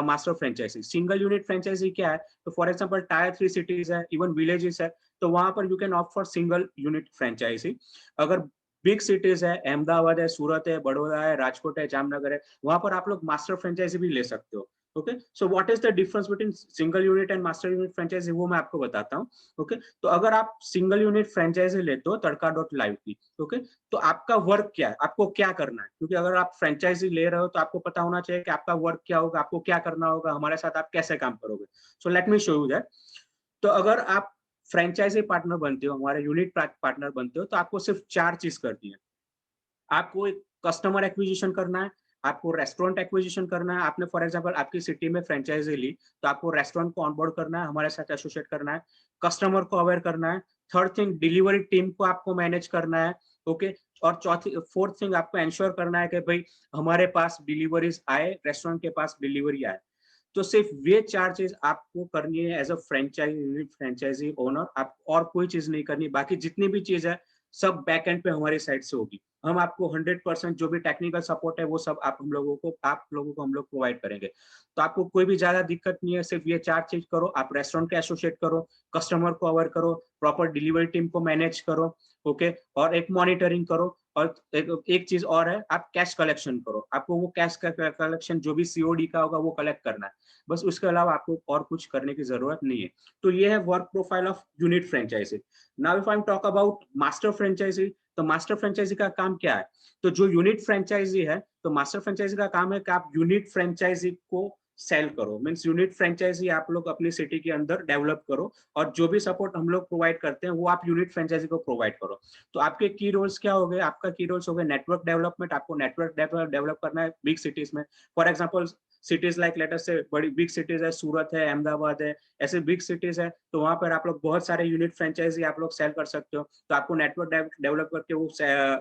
master franchisee. Single unit franchisee क्या है, तो for example tier 3 cities है, even villages है, तो वहां पर you can opt for single unit franchisee. अगर big cities है, अहमदाबाद है, सूरत है, बड़ौदा है, राजकोट है, जामनगर है, वहां पर आप लोग मास्टर फ्रेंचाइजी भी ले सकते हो। Okay, so what is the difference between single unit and master unit franchisee, वो मैं आपको बताता हूँ। ओके, तो अगर आप सिंगल यूनिट फ्रेंचाइजी लेते हो तड़का.live की, ओके, तो आपका वर्क क्या है, आपको क्या करना है, क्योंकि अगर आप फ्रेंचाइजी ले रहे हो तो आपको पता होना चाहिए कि आपका वर्क क्या होगा, आपको क्या करना होगा, हमारे साथ आप कैसे काम करोगे। So let me show you that. तो अगर आप फ्रेंचाइजी पार्टनर बनते हो, हमारे यूनिट पार्टनर बनते हो, तो आपको सिर्फ 4 चीज करनी है। आपको एक कस्टमर एक्विजिशन करना है, आपको रेस्टोरेंट एक्विजिशन करना है। आपने फॉर एग्जांपल आपकी सिटी में फ्रेंचाइजी ली, तो आपको रेस्टोरेंट को ऑनबोर्ड करना है, हमारे साथ एसोसिएट करना है, कस्टमर को अवेयर करना है। थर्ड थिंग, डिलीवरी टीम को आपको मैनेज करना है। ओके, और चौथी फोर्थ थिंग, आपको एंश्योर करना है कि भाई हमारे पास डिलीवरीज आए, रेस्टोरेंट के पास डिलीवरी आए। तो सिर्फ ये 4 चीज आपको करनी है एज अ फ्रेंचाइजी ओनर, आप और कोई चीज नहीं करनी। बाकी जितनी भी चीज है सब बैक एंड पे हमारी साइड से होगी। हम आपको 100% जो भी टेक्निकल सपोर्ट है वो सब आप लोगों को हम लोग प्रोवाइड करेंगे। तो आपको कोई भी ज्यादा दिक्कत नहीं है, सिर्फ ये 4 चीज करो। आप रेस्टोरेंट के एसोसिएट करो, कस्टमर को अवेयर करो, प्रॉपर डिलीवरी टीम को मैनेज करो, ओके, और एक मॉनिटरिंग करो। और एक चीज और है, आप कैश कलेक्शन करो। आपको वो कैश का कलेक्शन जो भी सीओडी का होगा वो कलेक्ट करना है, बस। उसके अलावा आपको और कुछ करने की जरूरत नहीं है। तो ये है work profile of unit franchisee. Now if I am talk about master franchisee, तो मास्टर फ्रेंचाइजी का काम क्या है? तो जो यूनिट फ्रेंचाइजी है, तो मास्टर फ्रेंचाइजी का काम है कि आप यूनिट फ्रेंचाइजी को सेल करो, मींस यूनिट फ्रेंचाइजी आप लोग अपनी सिटी के अंदर डेवलप करो, और जो भी सपोर्ट हम लोग प्रोवाइड करते हैं वो आप यूनिट फ्रेंचाइजी को प्रोवाइड करो। तो आपके की रोल्स क्या हो गए? आपका की रोल्स हो गए नेटवर्क डेवलपमेंट। आपको नेटवर्क डेवलप करना है बिग सिटीज में। For example cities like let us से बड़ी बिग सिटीज है, सूरत है, अहमदाबाद है, ऐसे बिग सिटीज है, तो वहां पर आप लोग बहुत सारे यूनिट फ्रेंचाइजी आप लोग सेल कर सकते हो। तो आपको नेटवर्क डेवलप करके वो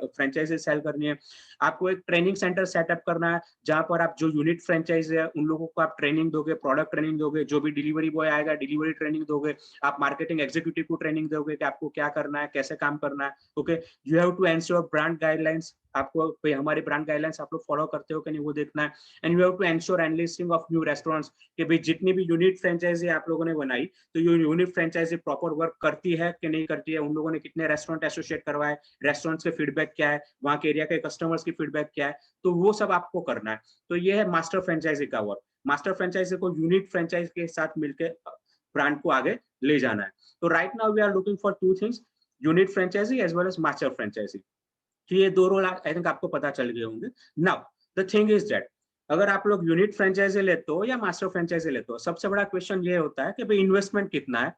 फ्रेंचाइजी सेल करनी है। आपको एक ट्रेनिंग सेंटर सेटअप करना है, जहां पर आप जो यूनिट फ्रेंचाइजी है उन लोगों को आप ट्रेनिंग दोगे, प्रोडक्ट ट्रेनिंग दोगे, जो भी डिलीवरी बॉय आएगा डिलीवरी ट्रेनिंग दोगे, आप मार्केटिंग एग्जीक्यूटिव को ट्रेनिंग दोगे कि आपको क्या करना है, कैसे काम करना है। Okay, you have to ensure brand guidelines. आपको भाई हमारी ब्रांड गाइडलाइंस आप लोग फॉलो करते हो कि नहीं वो देखना है। And you have to ensure enlisting of new restaurants, कि भाई जितनी भी यूनिट फ्रेंचाइजी आप लोगों ने बनाई, तो ये यूनिट फ्रेंचाइजी प्रॉपर वर्क करती है कि नहीं करती है, उन लोगों ने कितने रेस्टोरेंट एसोसिएट करवाए, रेस्टोरेंट्स के फीडबैक क्या है, वहां के एरिया के कस्टमर्स की फीडबैक क्या है, तो वो सब आपको करना है। तो ये है मास्टर फ्रेंचाइजी का वर्क। मास्टर फ्रेंचाइजी को यूनिट फ्रेंचाइजी के साथ मिलकर ब्रांड को आगे ले जाना है। तो right now we are looking for 2 things, unit franchisee as well as master franchisee. तो ये 2 रोल आई थिंक आपको पता चल गए होंगे। Now the thing is that अगर आप लोग यूनिट फ्रेंचाइजी लेते हो या मास्टर फ्रेंचाइजी लेते हो, सबसे बड़ा क्वेश्चन ये होता है कि भाई इन्वेस्टमेंट कितना है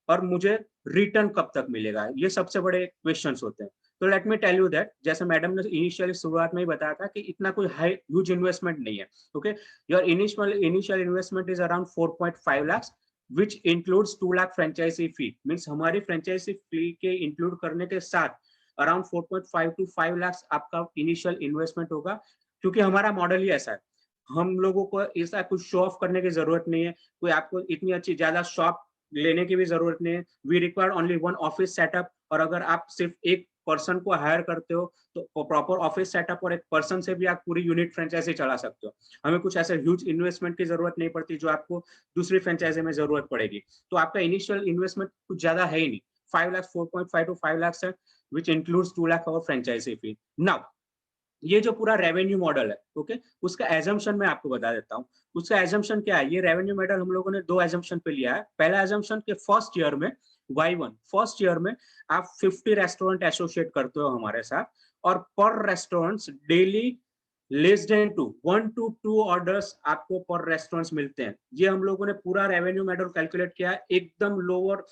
और मुझे रिटर्न कब तक मिलेगा, ये सबसे बड़े क्वेश्चंस होते हैं। तो let me tell you that, जैसे मैडम ने इनिशियली शुरुआत में ही बताया था कि इतना कोई हाई ह्यूज इन्वेस्टमेंट नहीं है। Okay, your initial investment is around 4.5 lakh which includes 2 lakh franchisee fee. Means हमारी फ्रेंचाइजी फी के इंक्लूड करने के साथ अराउंड 4.5 to 5 लाख आपका इनिशियल इन्वेस्टमेंट होगा। क्योंकि हमारा मॉडल ही ऐसा है, हम लोगों को ऐसा कुछ शो ऑफ करने की जरूरत नहीं है, कोई आपको इतनी अच्छी ज्यादा शॉप लेने की भी जरूरत नहीं है। We require only 1 office setup, और अगर आप सिर्फ एक पर्सन को हायर करते हो तो प्रॉपर ऑफिस सेटअप और एक पर्सन से भी आप पूरी यूनिट फ्रेंचाइजी चला सकते हो। हमें कुछ ऐसे ह्यूज इन्वेस्टमेंट की जरूरत नहीं पड़ती जो आपको दूसरी फ्रेंचाइजी में जरूरत पड़ेगी। तो आपका इनिशियल इन्वेस्टमेंट कुछ ज्यादा है ही नहीं, 5 लाख 4.5 to 5 लाख है, which includes 2 लाख और फ्रेंचाइजी फी। नाउ ये जो पूरा रेवेन्यू मॉडल है, ओके, उसका एजम्पशन मैं आपको बता देता हूँ। उसका एजम्पशन क्या है? ये रेवेन्यू मॉडल हम लोगों ने 2 एजम्पशन पे लिया है। पहला एजम्पशन के फर्स्ट ईयर में Y1 फर्स्ट ईयर में आप 50 रेस्टोरेंट एसोसिएट करते हो हमारे साथ, और पर restaurants daily less than 1 to 2 orders आपको पर रेस्टोरेंट्स मिलते हैं। ये हम लोगों ने पूरा रेवेन्यू मॉडल कैलकुलेट किया है, एकदम लोअर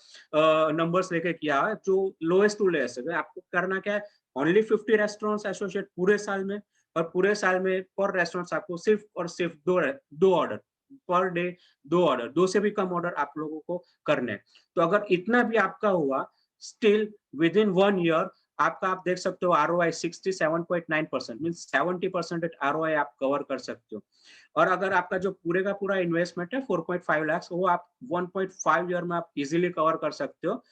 नंबर्स लेके किया है, जो लोएस्ट टू लोएस्ट है। आपको करना क्या है? ओनली 50 रेस्टोरेंट्स एसोसिएट पूरे साल में, और पूरे साल में पर रेस्टोरेंट्स आपको सिर्फ और सिर्फ 2 ऑर्डर पर डे, 2 ऑर्डर, 2 से भी कम ऑर्डर आप लोगों को करने हैं। तो अगर इतना भी आपका हुआ, स्टिल विद इन 1 ईयर आपका, आप देख सकते हो ROI 67.9%, मींस 70% ROI आप कवर कर सकते हो। और अगर आपका जो पूरे का पूरा इन्वेस्टमेंट है 4.5 लाख, वो आप 1.5 ईयर में आप इजीली कवर कर सकते हो,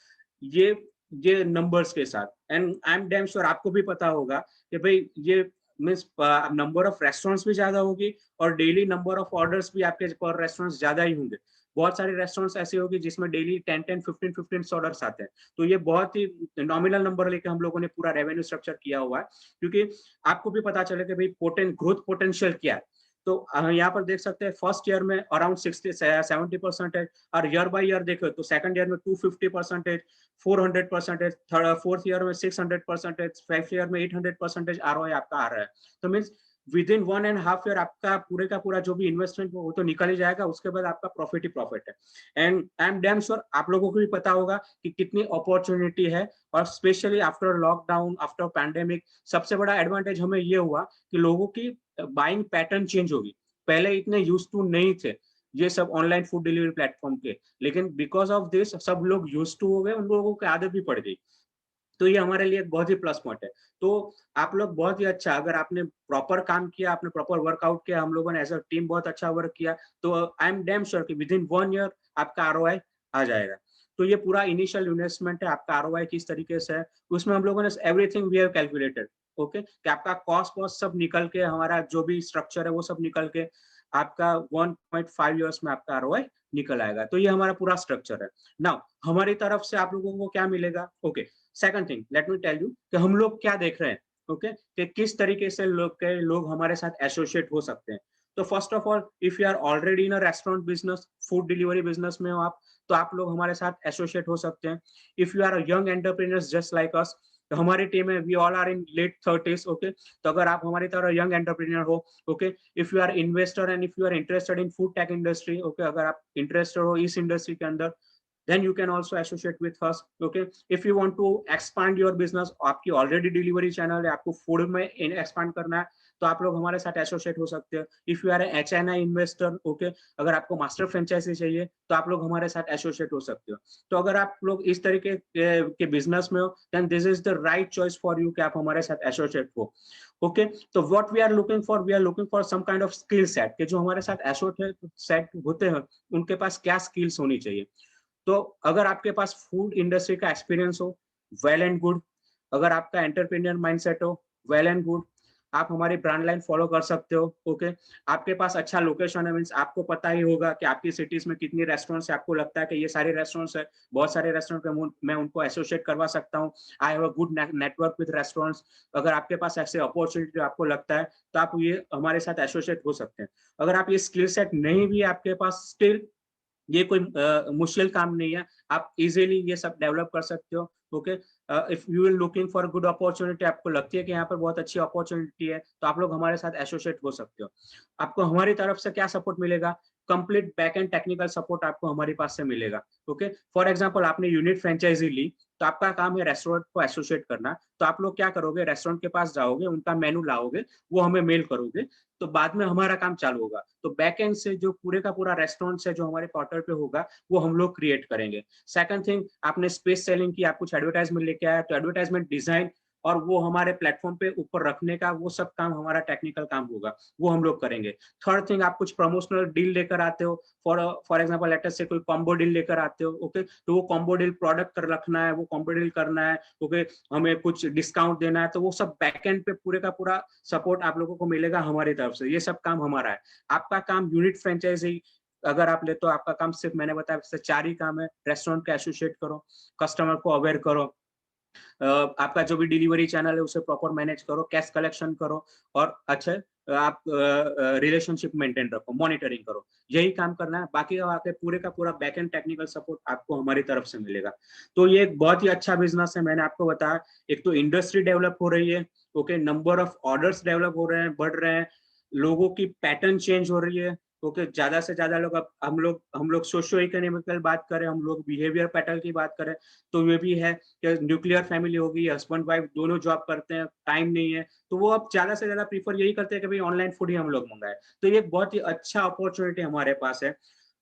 ये नंबर्स के साथ। And I am damn sure आपको भी पता होगा कि भाई ये मींस नंबर ऑफ रेस्टोरेंट्स भी ज्यादा होगी, और डेली नंबर ऑफ ऑर्डर्स भी आपके पर रेस्टोरेंट्स ज्यादा ही होंगे। बहुत सारे रेस्टोरेंट्स ऐसे होंगे जिसमें डेली 10 15 ऑर्डर्स आते हैं। तो ये बहुत ही नॉमिनल नंबर लेके हम लोगों ने पूरा रेवेन्यू स्ट्रक्चर किया हुआ है, क्योंकि आपको भी पता चले कि भाई ग्रोथ पोटेंशियल क्या है। तो यहाँ पर देख सकते हैं फर्स्ट ईयर में अराउंड 60-70% और ईयर बाय ईयर देखो तो सेकंड ईयर में 250%, 400%, थर्ड फोर्थ ईयर में 600%, फिफ्थ ईयर में 800% ROI आपका आ रहा है। तो मीन्स विद इन 1.5 ईयर आपका पूरे का पूरा जो भी इन्वेस्टमेंट वो तो निकल ही जाएगा, उसके बाद आपका प्रॉफिट ही प्रॉफिट है। And I am damn sure आप लोगों को भी पता होगा कि कितनी अपॉर्चुनिटी है, और specially after lockdown, after pandemic सबसे बड़ा एडवांटेज हमें ये हुआ कि लोगों की बाइंग पैटर्न चेंज होगी। पहले इतने यूज टू नहीं थे ये सब ऑनलाइन फूड डिलीवरी प्लेटफॉर्म के, लेकिन बिकॉज ऑफ दिस सब लोग यूज टू हो गए, उन लोगों की आदत भी पड़ गई। तो ये हमारे लिए एक बहुत ही प्लस पॉइंट है। तो आप लोग बहुत ही अच्छा, अगर आपने प्रॉपर काम किया, आपने प्रॉपर वर्कआउट किया, हम लोगों ने एज अ टीम बहुत अच्छा वर्क किया, तो आई एम डैम श्योर कि विद इन 1 ईयर आपका ROI आ जाएगा। तो ये पूरा इनिशियल इन्वेस्टमेंट है, आपका ROI किस तरीके से है उसमें हम लोगों ने everything we have calculated. Okay, कि आपका कॉस्ट सब निकल के, हमारा जो भी स्ट्रक्चर है वो सब निकल के आपका 1.5 ईयर्स में आपका ROI निकल आएगा। तो ये हमारा पूरा स्ट्रक्चर है। नाउ हमारी तरफ से आप लोगों को क्या मिलेगा? Okay, second thing let me tell you कि हम लोग क्या देख रहे हैं। ओके, कि किस तरीके से लोग हमारे साथ एसोसिएट हो सकते हैं। तो first of all, if you are already in a restaurant business, food delivery business में हो आप, तो आप लोग हमारे साथ एसोसिएट हो सकते हैं। If you are a young entrepreneurs just like us, तो हमारी टीम है, we all are in late 30s। Okay, तो अगर आप हमारी तरह यंग एंटरप्रेन्योर हो, okay, if you are investor and if you are interested in food tech industry, okay, अगर आप इंटरेस्टेड हो इस इंडस्ट्री के अंदर, then you can also associate with us. Okay, if you want to expand your business, आपकी already delivery channel है, आपको food में expand करना है, तो आप लोग हमारे साथ एसोसिएट हो सकते हो। If you are HNI investor, okay, अगर आपको मास्टर फ्रेंचाइजी चाहिए तो आप लोग हमारे साथ एसोसिएट हो सकते हो। तो अगर आप लोग इस तरीके के बिजनेस में हो, then this is the right choice for you कि आप हमारे साथ एसोसिएट हो। ओके, तो what we are looking for some kind of skill set, के जो हमारे साथ एसोसिएट होते हैं उनके पास क्या स्किल्स होनी चाहिए। तो अगर आपके पास फूड इंडस्ट्री का एक्सपीरियंस हो, वेल एंड गुड। अगर आपका एंटरप्रेन्योर माइंडसेट हो, वेल एंड गुड, आप हमारी ब्रांड लाइन फॉलो कर सकते हो। ओके, आपके पास अच्छा लोकेशन है, मींस आपको पता ही होगा कि आपकी सिटीज में कितनी रेस्टोरेंट्स है, आपको लगता है कि ये सारे रेस्टोरेंट्स है, बहुत सारे रेस्टोरेंट मैं उनको एसोसिएट करवा सकता हूँ। I have a good network with restaurants. अगर आपके पास ऐसे अपॉर्चुनिटी आपको लगता है तो आप ये हमारे साथ एसोसिएट हो सकते हैं। अगर आप ये स्किल सेट नहीं भी आपके पास, स्टिल ये कोई मुश्किल काम नहीं है, आप इजीली ये सब डेवलप कर सकते हो। Okay, if you are looking for good opportunity, आपको लगती है कि यहाँ पर बहुत अच्छी अपॉर्चुनिटी है, तो आप लोग हमारे साथ एसोसिएट हो सकते हो। आपको हमारी तरफ से क्या सपोर्ट मिलेगा? Complete back and technical support आपको हमारे पास से मिलेगा। ओके, फॉर एग्जांपल आपने यूनिट फ्रेंचाइजी ली, तो आपका काम है रेस्टोरेंट को एसोसिएट करना। तो आप लोग क्या करोगे? रेस्टोरेंट के पास जाओगे, उनका मेनू लाओगे, वो हमें मेल करोगे, तो बाद में हमारा काम चालू होगा। तो बैक एंड से जो पूरे का पूरा रेस्टोरेंट से जो हमारे पोर्टल पे होगा वो हम लोग क्रिएट करेंगे। सेकंड थिंग, आपने स्पेस सेलिंग की, आप कुछ एडवर्टाइजमेंट लेके आया, तो एडवर्टाइजमेंट डिजाइन और वो हमारे प्लेटफॉर्म पे ऊपर रखने का वो सब काम हमारा टेक्निकल काम होगा, वो हम लोग करेंगे। थर्ड थिंग, आप कुछ प्रमोशनल डील लेकर आते हो, फॉर एग्जांपल लेट अस से कोई कॉम्बो डील लेकर आते हो। ओके, तो वो कॉम्बो डील प्रोडक्ट कर रखना है, वो कॉम्बो डील करना है। ओके, हमें कुछ डिस्काउंट देना है, तो वो सब बैकएंड पे पूरे का पूरा सपोर्ट आप लोगों को मिलेगा हमारी तरफ से। ये सब काम हमारा है। आपका काम यूनिट फ्रेंचाइजी अगर आप ले, तो आपका काम सिर्फ मैंने बताया 4 ही काम है। रेस्टोरेंट का एसोसिएट करो, कस्टमर को अवेयर करो, आपका जो भी डिलीवरी चैनल है उसे प्रॉपर मैनेज करो, कैश कलेक्शन करो, और अच्छे आप रिलेशनशिप मेंटेन रखो, मॉनिटरिंग करो। यही काम करना है। बाकी आपके पूरे का पूरा बैक एंड टेक्निकल सपोर्ट आपको हमारी तरफ से मिलेगा। तो ये एक बहुत ही अच्छा बिजनेस है। मैंने आपको बताया, एक तो इंडस्ट्री डेवलप हो रही है, okay, number of orders develop हो रहे हैं, बढ़ रहे हैं, लोगों की पैटर्न चेंज हो रही है। ओके, ज्यादा से ज्यादा लोग, अब हम लोग सोशियो इकोनॉमिकल बात करें, हम लोग बिहेवियर पैटर्न की बात करें, तो ये भी है कि न्यूक्लियर फैमिली होगी, हस्बैंड वाइफ दोनों जॉब करते हैं, टाइम नहीं है, तो वो अब ज्यादा से ज्यादा प्रीफर यही करते हैं कि भाई ऑनलाइन फूड ही हम लोग मंगाए। तो ये बहुत ही अच्छा अपॉर्चुनिटी हमारे पास है।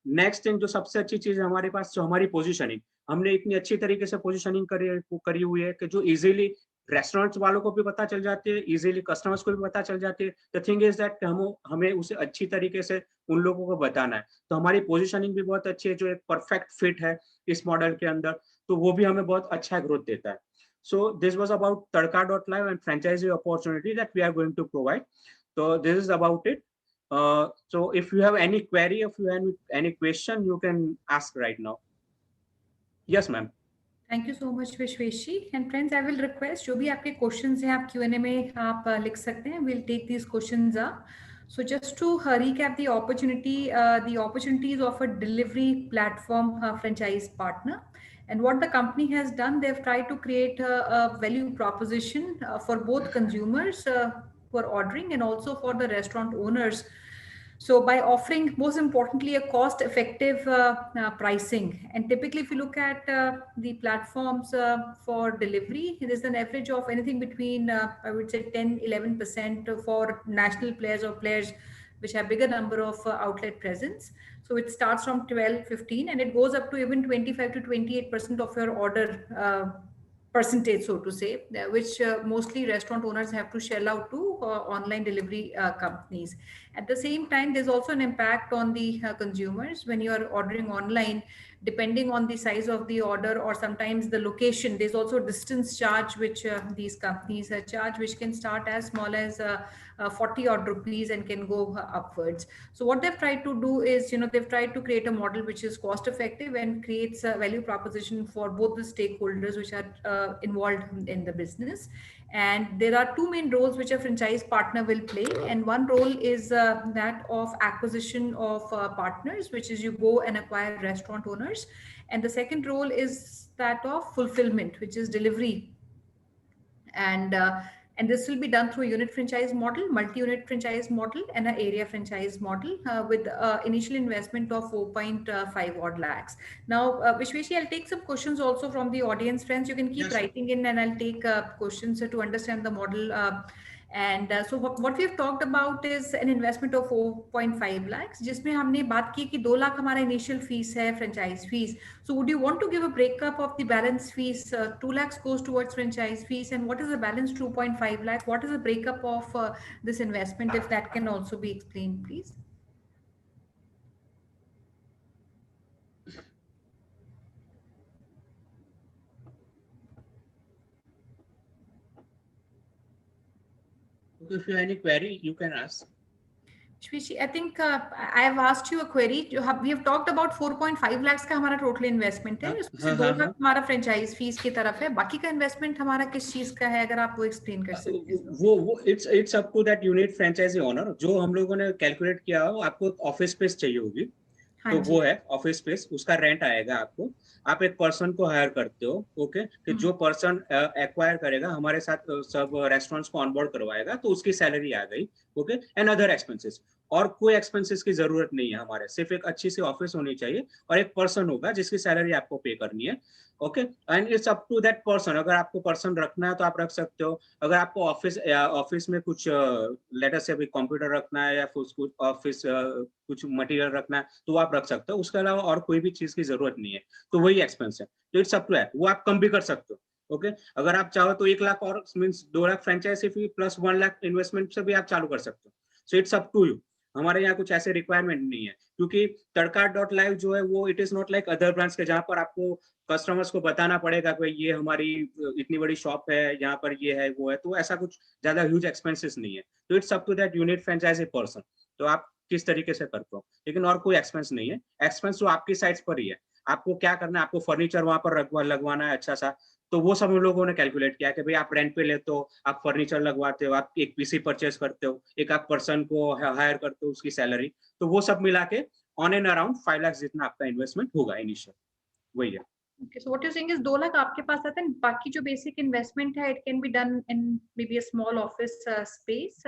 नेक्स्ट थिंग, जो सबसे अच्छी चीज है हमारे पास, जो हमारी पोजीशनिंग, हमने इतनी अच्छी तरीके से पोजीशनिंग करी हुई है कि जो इजीली रेस्टोरेंट्स वालों को भी पता चल जाती है, इजीली कस्टमर्स को भी पता चल जाती है। द थिंग इज दैट हमें उसे अच्छी तरीके से उन लोगों को बताना है। तो हमारी पोजीशनिंग भी बहुत अच्छी है, जो एक परफेक्ट फिट है इस मॉडल के अंदर, तो वो भी हमें बहुत अच्छा ग्रोथ देता है। So this was about Tadka.live and franchisee opportunity that we are going to provide. So this is about it. So if you have any query, if you have any question, you can ask right now. Yes, ma'am. Thank you so much Vishveshi. And friends, I will request जो भी आपके questions हैं आप Q&A में आप लिख सकते हैं। Will take these questions up. So just to recap the opportunity is of a delivery platform franchise partner. And what the company has done, they've tried to create a value proposition for both consumers who are ordering and also for the restaurant owners. So by offering, most importantly, a cost-effective pricing. And typically, if you look at the platforms for delivery, it is an average of anything between, I would say, 10-11% for national players or players which have bigger number of outlet presence. So it starts from 12-15 and it goes up to even 25 to 28% of your order percentage, so to say, which mostly restaurant owners have to shell out to online delivery companies. At the same time, there's also an impact on the consumers when you are ordering online, depending on the size of the order or sometimes the location. There's also distance charge, which these companies charge, which can start as small as 40 odd rupees and can go upwards. So what they've tried to do is, they've tried to create a model which is cost effective and creates a value proposition for both the stakeholders which are involved in the business. And there are two main roles which a franchise partner will play. And one role is that of acquisition of partners, which is you go and acquire restaurant owners. And the second role is that of fulfillment, which is delivery. And this will be done through a unit franchise model, multi-unit franchise model, and an area franchise model with initial investment of 4.5 odd lakhs. Now, Vishweshi, I'll take some questions also from the audience, friends. You can keep writing in, and I'll take questions to understand the model. So what we've talked about is an investment of 4.5 lakhs, जिसमें हमने बात की कि 2 लाख हमारा initial fees है, franchise fees. So would you want to give a breakup of the balance fees? 2 lakhs goes towards franchise fees, and what is the balance 2.5 lakh? What is the breakup of this investment, if that can also be explained, please? If you have any query, you can ask. Shwishi, I think I have asked you a query. We have talked about 4.5 lakhs का हमारा total investment है. उसमें 2 लाख हमारा franchise fees की तरफ है. बाकी का investment हमारा किस चीज का है? अगर आप वो explain कर सकते हैं. वो it's up to that unit franchisee owner. जो हम लोगों ने calculate किया हो, आपको office space चाहिए होगी. तो वो है ऑफिस स्पेस, उसका रेंट आएगा आपको. आप एक पर्सन को हायर करते हो, ओके, कि जो पर्सन एक्वायर करेगा, हमारे साथ सब रेस्टोरेंट्स को ऑनबोर्ड करवाएगा, तो उसकी सैलरी आ गई, ओके. एंड अदर एक्सपेंसेस, और कोई एक्सपेंसेस की जरूरत नहीं है हमारे. सिर्फ एक अच्छी सी ऑफिस होनी चाहिए और एक पर्सन होगा जिसकी सैलरी आपको पे करनी है, okay. And it's up to that person. अगर आपको पर्सन रखना है तो आप रख सकते हो. अगर आपको ऑफिस में कुछ लेट अस से अभी कंप्यूटर रखना है या कुछ ऑफिस कुछ मटेरियल रखना है, तो आप रख सकते हो. उसके अलावा और कोई भी चीज की जरूरत नहीं है, तो वही एक्सपेंस है. तो इट्स अप टू दैट, वो आप कम भी कर सकते हो, ओके. अगर आप चाहो तो 1 लाख और means 2 lakh franchisee fee plus 1 lakh investment से भी आप चालू कर सकते हो. So it's up to you. हमारे यहाँ कुछ ऐसे रिक्वायरमेंट नहीं है, क्योंकि तड़का.live जो है वो it is not like other brands के, जहाँ पर आपको कस्टमर्स को बताना पड़ेगा कि ये हमारी इतनी बड़ी शॉप है, यहाँ पर ये है वो है. तो ऐसा कुछ ज्यादा ह्यूज एक्सपेंसेस नहीं है. तो it's up to that unit franchisee person, तो आप किस तरीके से करते हो. लेकिन और कोई एक्सपेंस नहीं है. एक्सपेंस तो आपकी साइड पर ही है. आपको क्या करना है, आपको फर्नीचर वहां पर लगवाना है अच्छा सा, तो वो सब हम लोगों ने कैलकुलेट किया कि भाई आप रेंट पे लेते हो, आप फर्नीचर लगवाते हो, आप एक पीसी परचेस करते हो, एक आप पर्सन को हायर करते हो, उसकी सैलरी, तो वो सब मिला के ऑन एंड अराउंड 5 लाख जितना आपका इन्वेस्टमेंट होगा इनिशियल, वही है. Okay, so what you're saying is 2 lakh आपके पास आता है, बाकी जो basic investment है, it can be done in maybe a small office space,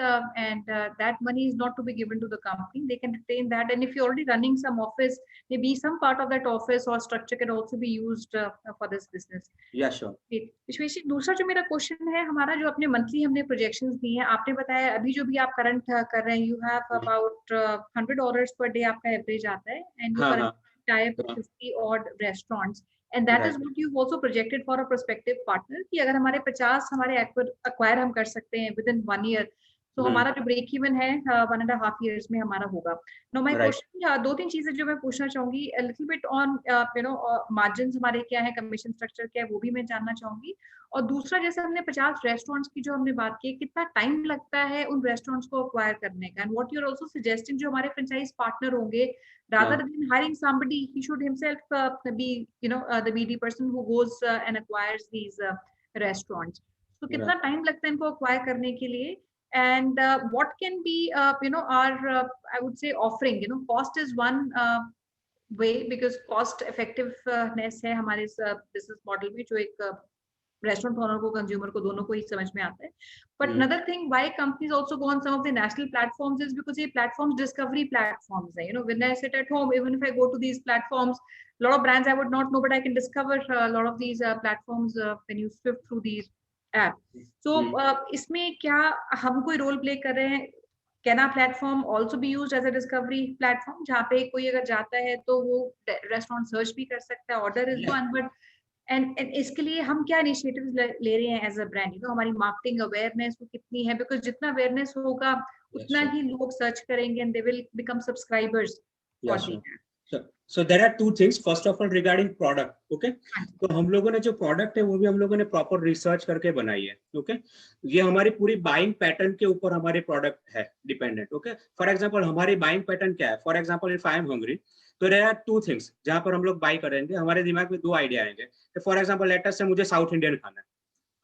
and that money is not to be given to the company. They can retain that, and if you're already running some office, maybe some part of that office or structure can also be used for this business. Yeah, sure. Vishwesh, दूसरा जो मेरा question है, हमारा जो अपने monthly हमने projections दिए हैं, आपने बताया अभी जो भी आप करंट कर रहे हैं, you have about 100 orders per day आपका एवरेज आता है, and you currently tie up with 50 odd restaurants. And that is what you've also projected for a prospective partner, कि अगर हमारे 50 हमारे acquire हम कर सकते हैं within 1 year, तो हमारा जो ब्रेक इवन है 1.5 years में हमारा होगा. Now my question, 2-3 चीजें जो मैं पूछना चाहूंगी, a little bit on margins हमारे क्या है, कमीशन स्ट्रक्चर क्या है, वो भी मैं जानना चाहूंगी. और दूसरा, जैसे हमने 50 रेस्टोरेंट्स की जो हमने बात की, कितना टाइम लगता है उन रेस्टोरेंट्स को अक्वायर करने का, and what you are also suggesting, जो हमारे फ्रेंचाइज पार्टनर होंगे, rather than hiring somebody, he should himself be the BD person who goes and acquires these restaurants. So कितना टाइम लगता है इनको अक्वायर करने के लिए, and what can be our I would say offering. Cost is one way, because cost effectiveness है हमारे business model में, जो एक restaurant owner को, consumer को, दोनों को ही समझ में आता है. But another thing why companies also go on some of the national platforms is because ये platforms discovery platforms है. When I sit at home, even if I go to these platforms, a lot of brands I would not know, but I can discover a lot of these platforms when you swift through these apps. So इसमें क्या हम कोई role play कर रहे हैं? Can our platform also be used as a discovery platform, जहाँ पे कोई अगर जाता है तो वो restaurant search भी कर सकता है, order is one, but and इसके लिए हम क्या initiatives ले रहे हैं as a brand? हमारी marketing awareness वो कितनी है? Because जितना awareness होगा उतना ही लोग search करेंगे and they will become subscribers for the app. So there are two things. First of all, regarding product, okay? तो हम लोगों ने जो product है वो भी हम लोगों ने proper research करके बनाई है, okay? ये हमारी पूरी buying pattern के ऊपर हमारी product है dependent, okay? For example, हमारी buying pattern क्या है? For example, if I am hungry, तो there are two things जहाँ पर हम लोग buy करेंगे, हमारे दिमाग में दो idea आएंगे. For example, let us say मुझे South Indian खाना है,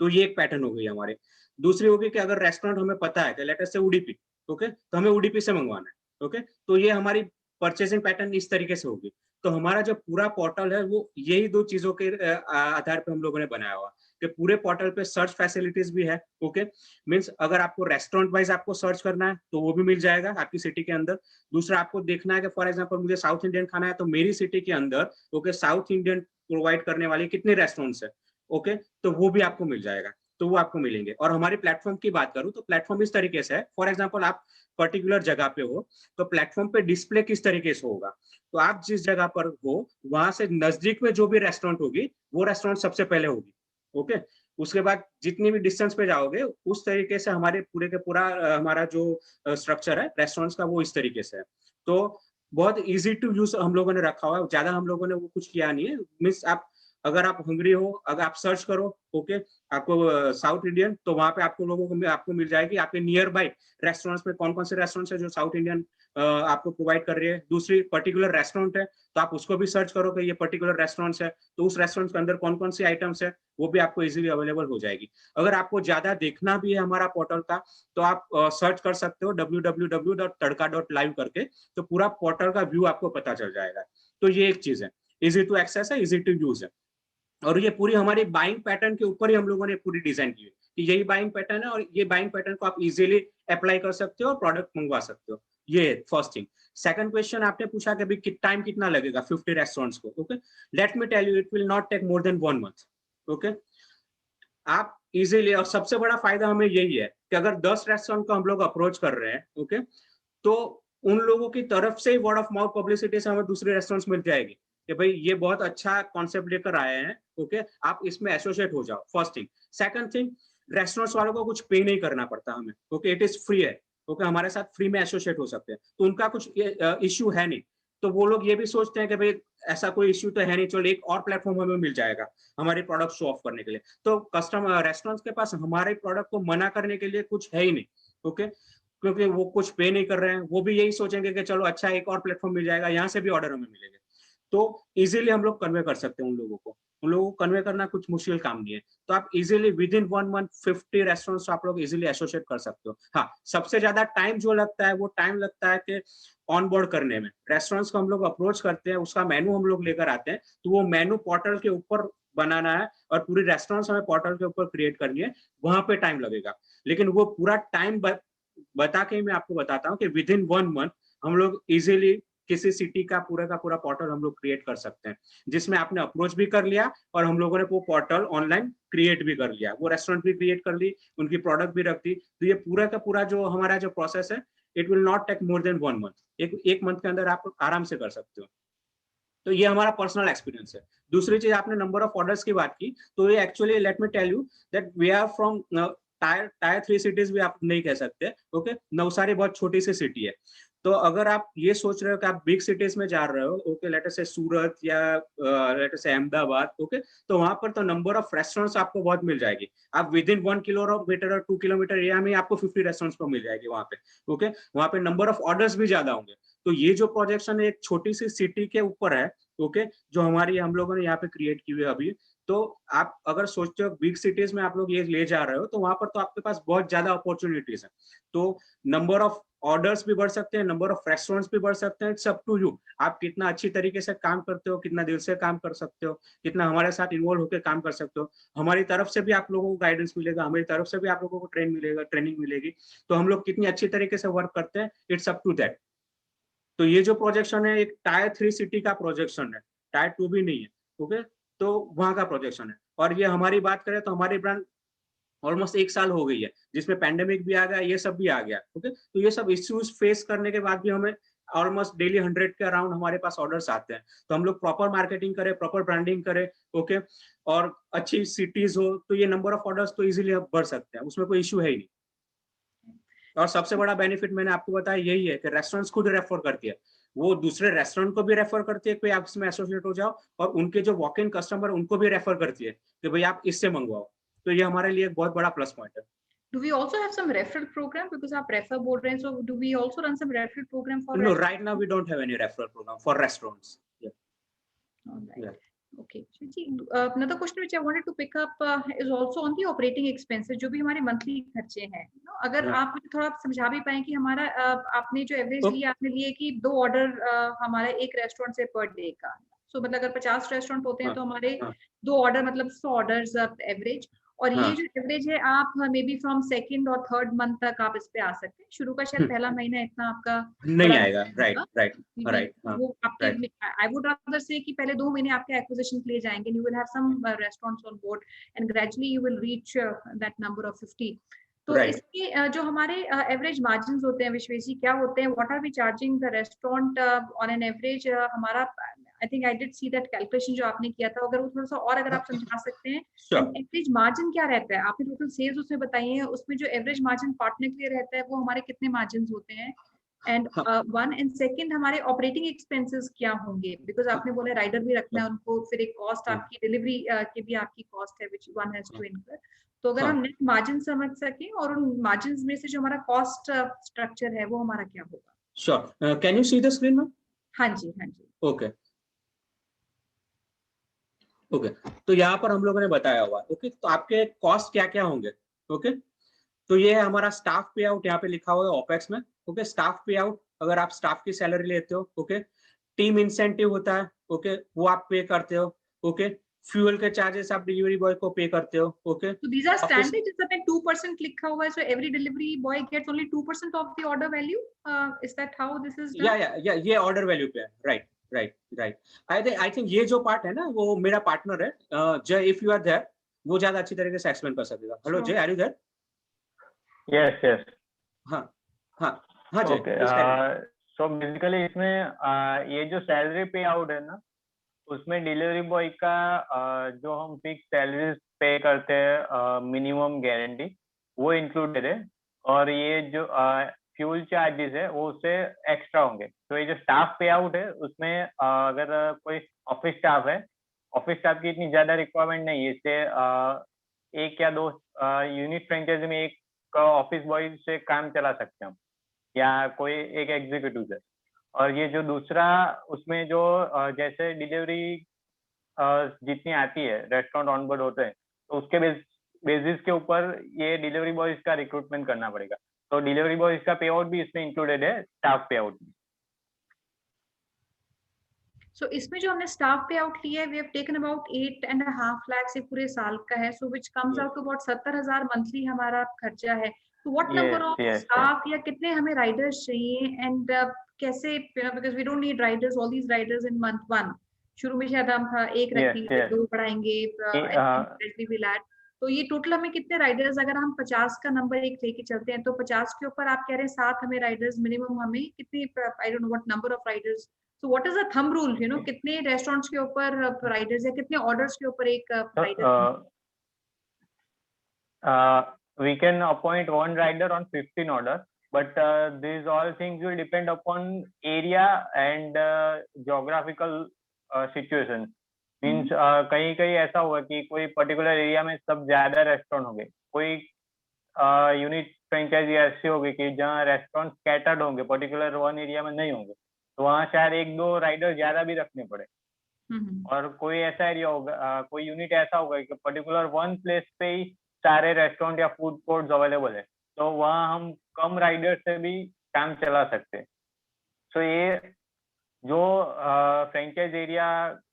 तो ये एक पैटर्न हो गई हमारे. दूसरी होगी कि अगर रेस्टोरेंट हमें पता है कि let us say Udupi, okay? तो हमें उडुपी से मंगवाना है, okay? तो ये हमारी परचेसिंग पैटर्न इस तरीके से होगी. तो हमारा जो पूरा पोर्टल है वो यही दो चीजों के आधार पे हम लोगों ने बनाया हुआ कि पूरे पोर्टल पे सर्च फैसिलिटीज भी है, ओके? मींस अगर आपको रेस्टोरेंट वाइज आपको सर्च करना है तो वो भी मिल जाएगा आपकी सिटी के अंदर. दूसरा, आपको देखना है कि फॉर एग्जांपल मुझे साउथ इंडियन खाना है तो मेरी सिटी के अंदर, ओके, साउथ इंडियन प्रोवाइड करने वाले कितने रेस्टोरेंट्स है, ओके, तो वो भी आपको मिल जाएगा. तो वो आपको मिलेंगे. और हमारे प्लेटफॉर्म की बात करूं तो प्लेटफॉर्म इस तरीके से है, फॉर एग्जांपल आप पर्टिकुलर जगह पे हो तो प्लेटफॉर्म पे डिस्प्ले किस तरीके से होगा, तो आप जिस जगह पर हो वहां से नजदीक में जो भी रेस्टोरेंट होगी वो रेस्टोरेंट सबसे पहले होगी, ओके? उसके बाद जितनी भी डिस्टेंस पे जाओगे उस तरीके से हमारे पूरे के पूरा हमारा जो स्ट्रक्चर है रेस्टोरेंट्स का वो इस तरीके से है. तो बहुत इजी टू यूज हम लोगों ने रखा हुआ है, ज्यादा हम लोगों ने वो कुछ किया नहीं है. मीन्स आप अगर आप हंग्री हो, अगर आप सर्च करो, ओके, आपको साउथ इंडियन, तो वहां पे आपको मिल जाएगी आपके नियर बाय रेस्टोरेंट्स में कौन कौन से रेस्टोरेंट्स है जो साउथ इंडियन आपको प्रोवाइड कर रही है. दूसरी पर्टिकुलर रेस्टोरेंट है तो आप उसको भी सर्च करो कि ये पर्टिकुलर रेस्टोरेंट्स है, तो उस रेस्टोरेंट के अंदर कौन कौन सी आइटम्स है वो भी आपको इजीली अवेलेबल हो जाएगी. अगर आपको ज्यादा देखना भी है हमारा पोर्टल का तो आप सर्च कर सकते हो www.tadka.live करके, तो पूरा पोर्टल का व्यू आपको पता चल जाएगा. तो ये एक चीज है, इजी टू एक्सेस है, इजी टू यूज है. और ये पूरी हमारी बाइंग पैटर्न के ऊपर ही हम लोगों ने पूरी डिजाइन की है कि यही बाइंग पैटर्न है और ये बाइंग पैटर्न को आप इजीली अप्लाई कर सकते हो और प्रोडक्ट मंगवा सकते हो. ये फर्स्ट थिंग. सेकंड क्वेश्चन आपने पूछा कि भाई टाइम कितना लगेगा 50 रेस्टोरेंट्स को, okay? Let me tell you, it will not take more than 1 month, okay? आप इजीली, और सबसे बड़ा फायदा हमें यही है कि अगर 10 रेस्टोरेंट को हम लोग अप्रोच कर रहे हैं, ओके, तो उन लोगों की तरफ से वर्ड ऑफ माउथ पब्लिसिटी से हमें दूसरे रेस्टोरेंट्स मिल जाएगी कि भाई ये बहुत अच्छा कॉन्सेप्ट लेकर आए हैं, ओके, आप इसमें एसोसिएट हो जाओ. First thing. Second thing, restaurants वालों को कुछ पे नहीं करना पड़ता हमें, ओके? इट इज फ्री है, ओके? हमारे साथ फ्री में एसोसिएट हो सकते हैं, तो उनका कुछ इश्यू है नहीं. तो वो लोग ये भी सोचते हैं कि भाई ऐसा कोई इश्यू तो है नहीं, चलो एक और प्लेटफॉर्म हमें मिल जाएगा हमारे प्रोडक्ट शो ऑफ करने के लिए. तो कस्टमर रेस्टोरेंट्स के पास हमारे प्रोडक्ट को मना करने के लिए कुछ है ही नहीं, ओके? क्योंकि वो कुछ पे नहीं कर रहे हैं, वो भी यही सोचेंगे कि चलो अच्छा एक और प्लेटफॉर्म मिल जाएगा, यहाँ से भी ऑर्डर हमें मिलेंगे. तो इजीली हम लोग कन्वे कर सकते हैं उन लोगों को कन्वे करना कुछ मुश्किल काम नहीं है. तो आप easily with in 1 month 50 restaurants आप लोग इजीली एसोसिएट कर सकते हो. हाँ, सबसे ज्यादा टाइम जो लगता है वो टाइम लगता है कि ऑन बोर्ड करने में. रेस्टोरेंट्स को हम लोग अप्रोच करते हैं, उसका मेनू हम लोग लेकर आते हैं, तो वो मेनू पोर्टल के ऊपर बनाना है और पूरी रेस्टोरेंट्स हमें पोर्टल के ऊपर क्रिएट करनी है, वहां पे टाइम लगेगा. लेकिन वो पूरा टाइम बता के मैं आपको बताता हूँ कि विद इन 1 मंथ हम लोग इजीली किसी सिटी का पूरा पोर्टल हम लोग क्रिएट कर सकते हैं, जिसमें आपने अप्रोच भी कर लिया और हम लोगों ने वो पोर्टल ऑनलाइन क्रिएट भी कर लिया, वो रेस्टोरेंट भी क्रिएट कर ली, उनकी प्रोडक्ट भी रख दी. तो ये पूरा का पूरा जो हमारा जो प्रोसेस है, it will not take more than 1 month. एक मंथ के अंदर आप आराम से कर सकते हो. तो ये हमारा पर्सनल एक्सपीरियंस है. दूसरी चीज, आपने नंबर ऑफ ऑर्डर्स की बात की, तो ये actually let me tell you that we are from tier 3 cities भी आप नहीं कह सकते, ओके? नवसारी बहुत छोटी सी सिटी है. तो अगर आप ये सोच रहे हो कि आप बिग सिटीज में जा रहे हो, ओके, लेट अस से सूरत या लेट अस से अहमदाबाद, ओके, तो वहां पर तो नंबर ऑफ रेस्टोरेंट्स आपको बहुत मिल जाएगी. आप विद इन 1 किलोमीटर और 2 किलोमीटर एरिया में आपको 50 रेस्टोरेंट्स पर मिल जाएगी वहां पे, ओके? वहां पे नंबर ऑफ ऑर्डर्स भी ज्यादा होंगे. तो ये जो प्रोजेक्शन एक छोटी सी सिटी के ऊपर है, ओके, जो हमारी हम लोगों ने यहाँ पे क्रिएट की हुई है अभी। तो आप अगर सोचते हो बिग सिटीज में आप लोग ये ले जा रहे हो, तो वहां पर तो आपके पास बहुत ज्यादा अपॉर्चुनिटीज है। तो नंबर ऑफ ऑर्डर्स भी बढ़ सकते हैं, नंबर ऑफ रेस्टोरेंट्स भी बढ़ सकते हैं, इट्स अप टू यू। आप कितना अच्छी तरीके से काम करते हो, कितना दिल से काम कर सकते हो, कितना हमारे साथ इन्वॉल्व होकर काम कर सकते हो। हमारी तरफ से भी आप लोगों को गाइडेंस मिलेगा, हमारी तरफ से भी आप लोगों को ट्रेनिंग मिलेगी। तो हम लोग कितनी अच्छी तरीके से वर्क करते हैं, इट्स अप टू दैट। तो ये जो प्रोजेक्शन है, एक टायर 3 सिटी का प्रोजेक्शन है, टायर 2 भी नहीं है। ओके, तो वहां का प्रोजेक्शन है। और ये हमारी बात करें तो हमारी ब्रांड ऑलमोस्ट 1 साल हो गई है, जिसमें पैंडेमिक भी आ गया, ये सब भी आ गया। ओके, तो ये सब इश्यूज फेस करने के बाद भी हमें ऑलमोस्ट डेली 100 के अराउंड हमारे पास ऑर्डर्स आते हैं। तो हम लोग प्रॉपर मार्केटिंग करें, प्रॉपर ब्रांडिंग करें, ओके, और अच्छी सिटीज हो, तो ये नंबर ऑफ ऑर्डर्स तो इजीली बढ़ सकते हैं, उसमें कोई इशू है ही नहीं। और सबसे बड़ा बेनिफिट मैंने आपको बताया यही है कि रेस्टोरेंट्स खुद रेफर करती है, वो दूसरे रेस्टोरेंट को भी रेफर करती है कि आप इसमें एसोसिएट हो जाओ, और उनके जो वॉक इन कस्टमर उनको भी रेफर करती है कि भाई आप इससे मंगवाओ। तो ये हमारे लिए एक बहुत बड़ा प्लस पॉइंट है। Do we also have some referral program because आप refer बोल रहे हैं, so do we also run some referral program for No, right now we don't have any referral program for restaurants. Yeah. All right. Yeah. Okay. Shruti, another question which I wanted to pick up is also on the operating expenses, जो भी हमारे monthly खर्चे हैं। अगर Yeah. आप मुझे थोड़ा समझा भी पाएं कि हमारा आपने जो एवरेज Okay. लिया, आपने लिए कि 2 ऑर्डर हमारे एक रेस्टोरेंट से पर डे का। सो मतलब अगर 50 रेस्टोरेंट होते हैं तो हमारे 2 ऑर्डर मतलब 100 ऑर्डर्स एवरेज। और ये जो एवरेज है, आप मे बी फ्रॉम सेकंड और थर्ड मंथ तक आप इस पे आ सकते हैं। शुरू का शायद पहला महीना इतना आपका नहीं आएगा। राइट। वो आपके आई वुड रादर से कि पहले 2 महीने आपके एक्विजिशन के लिए जाएंगे, you will have some restaurants on board and gradually you will reach that number of 50। तो इसके जो हमारे एवरेज मार्जिन्स होते हैं विश्वेश जी, क्या होते हैं? What are we charging the restaurant on an average? हमारा I think I did see that calculation जो आपने किया था, अगर वो थोड़ा सा और अगर आप समझा सकते हैं। एंड एवरेज मार्जिन क्या रहता है? आपने टोटल सेल्स उसमें बताई है, उसमें जो एवरेज मार्जिन पार्टनर के लिए रहता है वो हमारे कितने मार्जिन होते हैं? एंड वन एंड सेकंड, हमारे ऑपरेटिंग एक्सपेंसेस क्या होंगे? बिकॉज आपने बोला राइडर भी रखना है उनको, फिर एक कॉस्ट आपकी डिलीवरी की भी आपकी कॉस्ट है व्हिच वन हैज टू इनकर। तो अगर हम नेट मार्जिन समझ सकें और उन मार्जिन में से जो हमारा कॉस्ट स्ट्रक्चर है वो हमारा क्या होगा? Sure, can you see the screen ma'am? हाँ जी, हाँ जी। ओके, तो यहाँ पर हम लोगों ने बताया हुआ। ओके, तो आपके कॉस्ट क्या क्या होंगे? ओके, तो ये है हमारा स्टाफ पे आउट, यहाँ पे लिखा हुआ है ओपेक्स में। ओके, स्टाफ पे आउट, अगर आप स्टाफ की सैलरी लेते हो, ओके, टीम इंसेंटिव होता है, ओके, वो आप पे करते हो। ओके, फ्यूल के चार्जेस आप डिलीवरी बॉय को पे करते हो। Okay, so these are standard, जैसे पे 2% लिखा हुआ है, so every delivery boy gets only 2% of the order value. Is that how this is done? या ये ऑर्डर वैल्यू पे है। राइट। आई थिंक ये जो पार्ट है ना, वो मेरा पार्टनर है जय, इफ यू आर देयर, वो ज्यादा अच्छी तरीके से एक्सप्लेन कर सकेगा। हेलो जय, आर यू देयर? यस। हाँ जय। ओके, सो बेसिकली इसमें ये जो सैलरी पे आउट है ना, उसमें डिलीवरी बॉय का जो हम फिक्स सैलरी पे करते हैं मिनिमम गारंटी, वो इंक्लूडेड है। और ये जो फ्यूल चार्जेस है वो उससे एक्स्ट्रा होंगे। तो ये जो स्टाफ पे आउट है उसमें अगर कोई ऑफिस स्टाफ है, ऑफिस स्टाफ की इतनी ज्यादा रिक्वायरमेंट नहीं है, इससे 1 या 2 यूनिट फ्रेंचाइजी में एक ऑफिस बॉय से काम चला सकते हैं हम, या कोई एक एग्जीक्यूटिव से। और ये जो दूसरा उसमें जो जैसे डिलीवरी जितनी आती है, रेस्टोरेंट ऑनबोर्ड होते हैं, तो उसके बेसिस के ऊपर ये डिलीवरी बॉयज का रिक्रूटमेंट करना पड़ेगा। तो डिलीवरी बॉयज का पे आउट भी इसमें इंक्लूडेड है, स्टाफ पे आउट में। So इसमें जो हमने स्टाफ पे आउट लिया है, we have taken about 8.5 lakh से पूरे साल का है, so which comes out to about 70,000 monthly हमारा खर्चा है। तो what number of staff या कितने हमें राइडर्स चाहिए, एंड कैसे, because we don't need riders, all these riders in month 1। शुरू में शायद हम 1 रखेंगे, 2 बढ़ाएंगे, तो ये टोटल हमें कितने राइडर्स, अगर हम 50 का नंबर एक लेके चलते हैं, तो 50 के ऊपर आप कह रहे हैं 7 हमें राइडर्स मिनिमम, हमें कितने, I don't know what number of Riders, so what is the thumb rule, you know, कितने रेस्टोरेंट्स के ऊपर राइडर्स या कितने ऑर्डर्स के ऊपर एक rider? We can appoint 1 rider on 15 order, but these all things will depend upon area and geographical situation. Means कहीं ऐसा हुआ कि कोई पर्टिकुलर एरिया में सब ज्यादा रेस्टोरेंट होंगे, कोई यूनिट फ्रेंचाइजी ऐसी होगी कि जहाँ रेस्टोरेंट स्कैटर्ड होंगे, पर्टिकुलर 1 एरिया में नहीं होंगे, तो वहाँ शायद 1-2 राइडर ज्यादा भी रखने पड़े। और कोई ऐसा एरिया होगा, कोई यूनिट ऐसा होगा कि पर्टिकुलर वन प्लेस पे ही सारे रेस्टोरेंट या फूड कोर्ट्स अवेलेबल है, तो वहाँ हम कम राइडर से भी काम चला सकते हैं। सो ये जो फ्रेंचाइज एरिया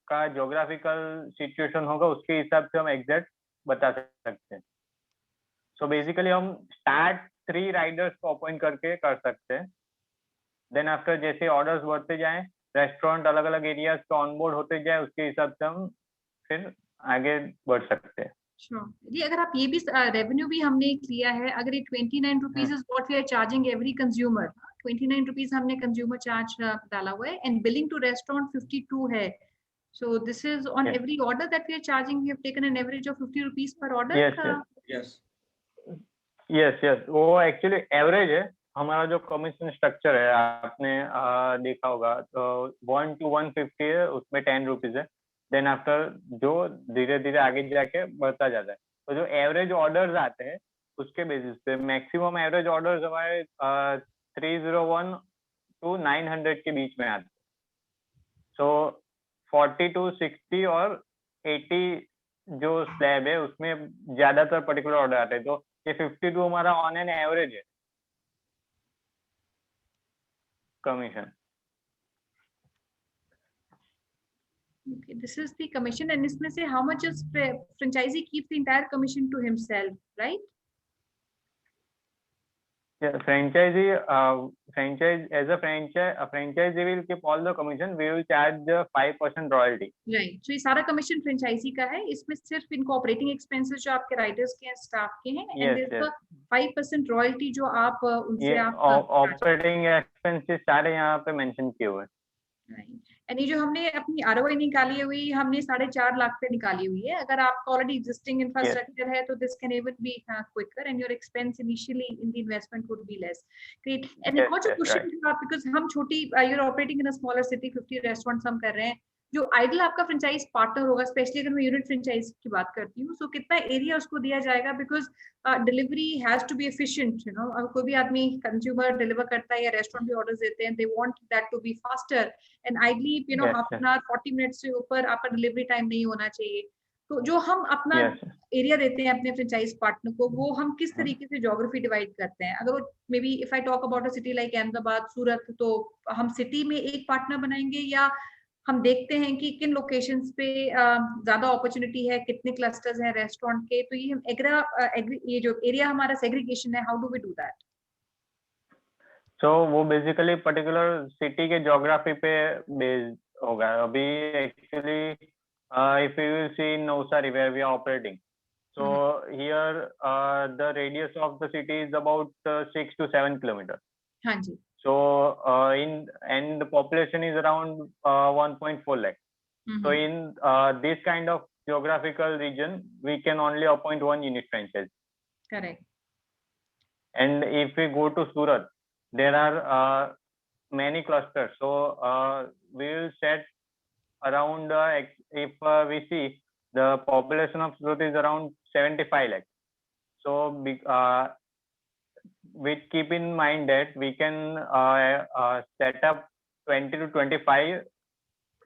का ज्योग्राफिकल सिचुएशन होगा उसके हिसाब से हम एग्जैक्ट बता सकते हैं। सो बेसिकली हम स्टार्ट 3 राइडर्स को अपॉइंट करके कर सकते हैं। देन आफ्टर जैसे ऑर्डर्स बढ़ते जाएं, रेस्टोरेंट अलग अलग एरियाज पे ऑनबोर्ड होते जाए, उसके हिसाब से हम फिर आगे बढ़ सकते हैं। Sure. जी, अगर आप ये भी रेवेन्यू भी हमने लिया है, अगर ये 29 rupees is what we are charging every consumer, 29 rupees हमने कंज्यूमर चार्ज डाला हुआ है, एंड बिलिंग टू रेस्टोरेंट 52 है. So this is on Yes. every order that we are charging. We have taken an average of 50 rupees per order. Yes, yes. वो actually average है। हमारा जो commission structure है आपने देखा होगा, तो 1 to 150 है, उसमें 10 रुपीज है। देन आफ्टर जो धीरे धीरे आगे जाके बढ़ता जाता है, तो जो एवरेज ऑर्डर्स आते हैं उसके बेसिस पे मैक्सिमम एवरेज ऑर्डर्स हमारे 301 to 900 के बीच में आते हैं। सो 40 to 60 और 80 जो स्लैब है उसमें ज्यादातर पर्टिकुलर ऑर्डर आते हैं, तो ये 52 हमारा ऑन एन एवरेज है commission. Okay, this is the commission, and इसमें से how much is franchisee keeps the entire commission to himself, right? Yeah, franchisee as a franchisee will keep all the commission. We will charge 5% royalty. Right. So ये सारा commission franchisee का है, इसमें सिर्फ इनको operating expenses जो आपके riders के हैं, staff के हैं, and there's the 5% royalty जो आप उनसे आप operating expenses सारे यहाँ पे mention किए हुए हैं। एंड ये जो हमने अपनी ROI निकाली हुई, हमने 4.5 लाख पे निकाली हुई है। अगर आपका ऑलरेडी एग्जिस्टिंग इंफ्रास्ट्रक्चर है तो this can even be quicker and your expense initially in the investment would be less. Great. And एक और क्वेश्चन था, बिकॉज़ हम छोटी you are operating in a smaller city, 50 restaurants हम कर रहे हैं, जो आइडल आपका फ्रेंचाइज पार्टनर होगा, स्पेशली अगर मैं यूनिट फ्रेंचाइज की बात करती हूँ, सो कितना एरिया उसको दिया जाएगा, because delivery has to be efficient, you know. अब कोई भी आदमी कंज्यूमर डिलीवर करता है या रेस्टोरेंट भी ऑर्डर्स देते हैं, they want that to be faster and ideally you know half an hour 40 minutes से ऊपर आपका डिलीवरी टाइम नहीं होना चाहिए। तो जो हम अपना एरिया देते हैं अपने फ्रेंचाइज पार्टनर को, वो हम किस तरीके से ज्योग्राफी डिवाइड करते हैं? अगर वो maybe if I talk about a city like Ahmedabad, Surat, तो हम सिटी में एक पार्टनर बनाएंगे, या हम देखते हैं कि किन लोकेशंस पे ज्यादा अपॉर्चुनिटी है, कितने क्लस्टर्स हैं रेस्टोरेंट के, तो ये हम ये जो एरिया हमारा सेग्रीगेशन है, how do we do that? So वो बेसिकली पर्टिकुलर सिटी के ज्योग्राफी पे बेस्ड होगा। अभी actually if you will see in Navsari where we are operating, so here the radius of the city is about 6 to 7 kilometer. हाँ जी। So and the population is around 1.4 lakh. So in this kind of geographical region, we can only appoint one unit franchise. Correct. And if we go to Surat, there are many clusters. So we will set around if we see the population of Surat is around 75 lakh. So we keep in mind that we can set up 20 to 25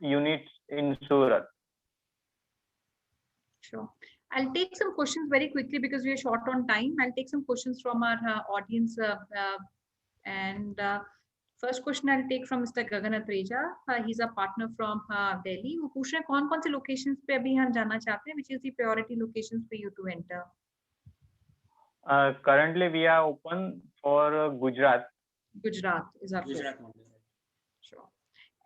units in Surat. Sure. I'll take some questions very quickly because we are short on time. I'll take some questions from our audience. And first question I'll take from Mr. Gagan Atreja. He's a partner from Delhi. वो पूछ रहे हैं कौन-कौन से locations पे अभी हम जाना चाहते हैं, which is the priority locations for you to enter? Currently we are open for Gujarat. Gujarat is our Gujarat. Sure.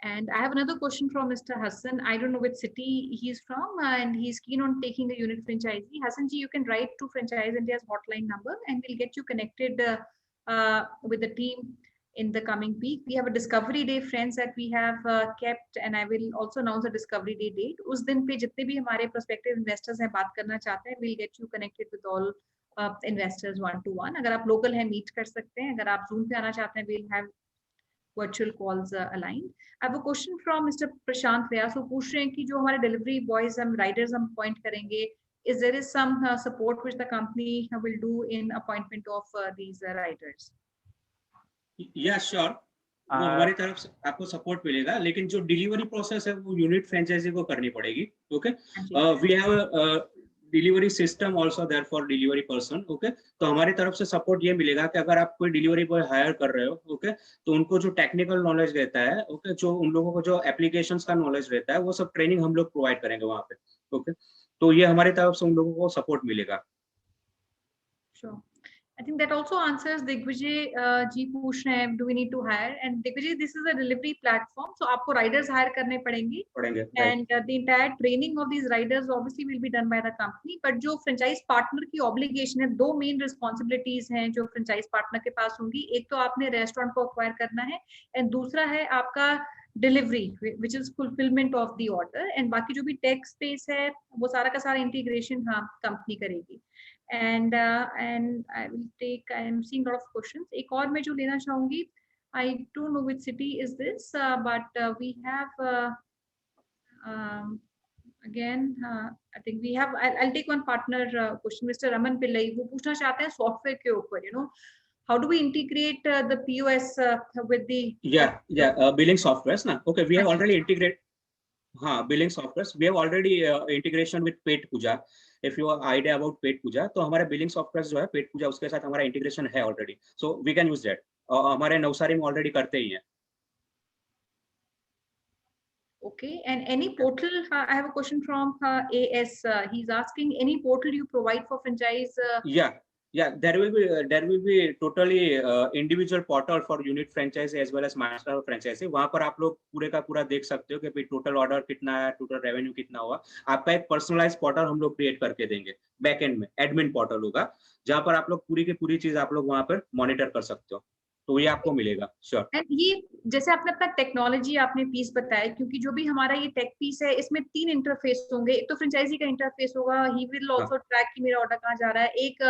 And I have another question from Mr. Hassan. I don't know which city he's from, and he's keen on taking a unit franchisee. Hassan ji, you can write to Franchise India's hotline number, and we'll get you connected with the team in the coming week. We have a discovery day, friends, that we have kept, and I will also announce a discovery day date. उस दिन पे जितने भी हमारे prospective investors हैं बात करना चाहते हैं, we'll get you connected with all investors 1-to-1. अगर आप local हैं meet कर सकते हैं, अगर आप Zoom पे आना चाहते हैं, we'll have virtual calls aligned. I have a question from Mr. Prashant Vyas, who पूछ रहे हैं कि जो हमारे delivery boys हम riders हम appoint करेंगे, is there some support which the company will do in appointment of these riders? Yeah, sure. वो हमारी तरफ से आपको सपोर्ट मिलेगा, लेकिन जो डिलीवरी प्रोसेस है वो यूनिट फ्रेंचाइजी को करनी पड़ेगी। Okay, we have delivery system also there for delivery person. Okay, तो हमारी तरफ से सपोर्ट ये मिलेगा कि अगर आप कोई डिलीवरी बॉय हायर कर रहे हो, ओके, तो उनको जो टेक्निकल नॉलेज रहता है, ओके, जो उन लोगों को जो एप्लीकेशंस का नॉलेज रहता है, वो सब ट्रेनिंग हम लोग प्रोवाइड करेंगे वहाँ पे। ओके, तो ये हमारी तरफ से उन लोगों को सपोर्ट मिलेगा। Sure. I think that also answers Digvijay ji पूछ रहे हैं, do we need to hire? And Digvijay, this is a delivery platform, so आपको riders hire करने पड़ेंगे. right. And the entire training of these riders obviously will be done by the company. But जो franchise partner की obligation है, दो main responsibilities हैं जो franchise partner के पास होंगी. एक तो आपने restaurant को acquire करना है, and दूसरा है आपका delivery, which is fulfillment of the order. And बाकी जो भी tech space है, वो सारा का सारा integration हाँ company करेगी. And I will take. I am seeing a lot of questions. एक और मैं जो लेना चाहूंगी, I don't know which city is this, but we have again. I think we have. I'll take one partner question. Mr. Raman Pillai, वो पूछना चाहते हैं software के ऊपर. You know, how do we integrate the POS with the billing softwares ना? Okay, we have already integrated. हाँ, billing software we have already integration with Petpooja. If you idea about Petpooja, तो हमारे billing software जो है पेट पूजा, उसके साथ हमारा integration है already, so we can use that. हमारे नवसारी में ऑलरेडी करते ही हैं. Okay, and any portal? I have a question from AS. He's asking, any portal you provide for franchise? Yeah, there will be totally individual portal for unit franchise as well as master franchise. वहाँ पर आप लोग पूरे का पूरा देख सकते हो कि भाई टोटल ऑर्डर कितना है, टोटल रेवेन्यू कितना हुआ. आपका एक पर्सनलाइज पोर्टल हम लोग क्रिएट करके देंगे. बैक एंड में एडमिन पोर्टल होगा, जहाँ पर आप लोग पूरी की पूरी चीज आप लोग वहाँ पर मॉनिटर कर सकते हो. तो ये आपको मिलेगा. श्योर. एंड ये जैसे आपने अपना टेक्नोलॉजी आपने पीस बताया, क्योंकि जो भी हमारा ये टेक पीस है, इसमें 3 इंटरफेस होंगे. एक तो फ्रेंचाइजी का इंटरफेस होगा, ही विल आल्सो ट्रैक कि मेरा ऑर्डर कहाँ जा रहा है. एक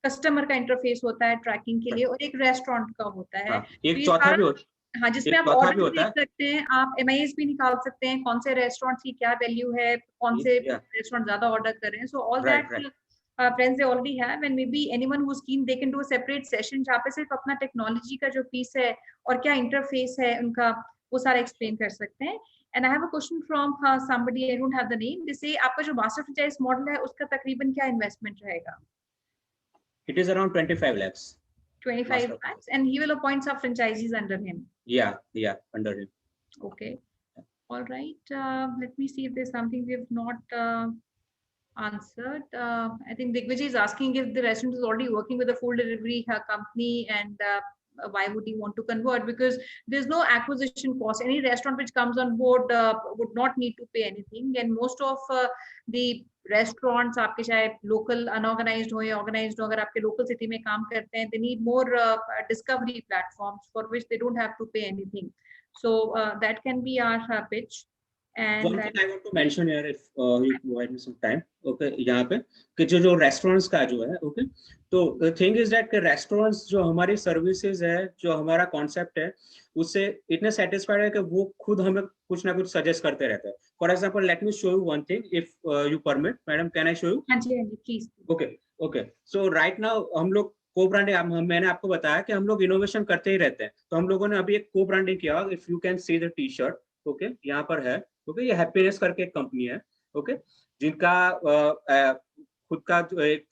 कस्टमर का इंटरफेस होता है ट्रैकिंग के लिए, और एक रेस्टोरेंट का होता है. एक चौथा भी होता है. हाँ, जिसमें आप ऑर्डर देख सकते हैं, आप MIS भी निकाल सकते हैं, कौन से रेस्टोरेंट की क्या वैल्यू है, कौन से रेस्टोरेंट ज्यादा ऑर्डर कर रहे हैं. So all that friends they already have, and maybe anyone who's keen, they can do a separate session जहाँ पे सिर्फ अपना टेक्नोलॉजी का जो पीस है और क्या इंटरफेस है उनका, वो सारा एक्सप्लेन कर सकते हैं. And I have a question from somebody, I don't have the name. They say आपका जो मास्टर फ्रेंचाइज मॉडल है, उसका तकरीबन क्या इन्वेस्टमेंट रहेगा? It is around 25 lakhs. 25 lakhs, and he will appoint some franchisees under him. Yeah, under him. Okay, all right. Let me see if there's something we have not answered. I think Digvijay is asking if the restaurant is already working with a full delivery company, and why would he want to convert? Because there's no acquisition cost. Any restaurant which comes on board would not need to pay anything, and most of the restaurants, आपके चाहे local unorganized हो या organized हो, अगर आपके local city में काम करते हैं, they need more discovery platforms for which they don't have to pay anything. So that can be our pitch. And one thing I want to mention here, if you provide me some time, okay, यहाँ पे कि जो restaurants का जो है, okay, तो the thing is that कि restaurants जो हमारी सर्विसेज है, जो हमारा कॉन्सेप्ट है, उससे इतने सेटिस्फाइड है कि वो खुद हमें कुछ ना कुछ सजेस्ट करते रहते हैं. For example, let me show you one thing, if you permit. Madam, can I show you? हाँ जी, please. Okay. So right now हम लोग को ब्रांडिंग, मैंने आपको बताया कि हम लोग इनोवेशन करते ही रहते हैं. तो हम लोगों ने अभी एक को ब्रांडिंग किया. If you can see the T shirt, okay, यहाँ पर है. ओके, ये हैप्पीनेस करके एक कंपनी है, ओके, जिनका खुद का एक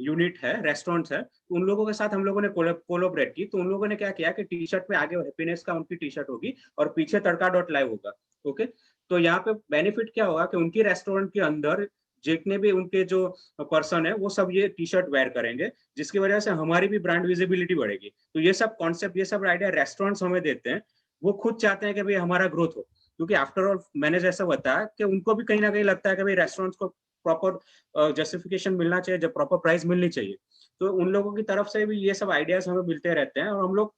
यूनिट है, रेस्टोरेंट है. उन लोगों के साथ हम लोगों ने कोलैबोरेट की. तो उन लोगों ने क्या किया कि टी शर्ट पे आगे हैप्पीनेस का उनकी टी शर्ट होगी और पीछे तड़का.live होगा. ओके, तो यहाँ पे बेनिफिट क्या होगा कि उनकी रेस्टोरेंट के अंदर जितने भी उनके जो पर्सन है, वो सब ये टी शर्ट वेयर करेंगे, जिसकी वजह से हमारी भी ब्रांड विजिबिलिटी बढ़ेगी. तो ये सब कॉन्सेप्ट, ये सब आइडिया रेस्टोरेंट्स हमें देते हैं. वो खुद चाहते हैं कि भाई हमारा ग्रोथ हो, क्योंकि आफ्टर ऑल मैंने जैसा बताया कि उनको भी कहीं ना कहीं लगता है कि भाई रेस्टोरेंट्स को प्रॉपर जस्टिफिकेशन मिलना चाहिए, जब प्रॉपर प्राइस मिलनी चाहिए. तो उन लोगों की तरफ से भी ये सब आइडियाज हमें मिलते रहते हैं, और हम लोग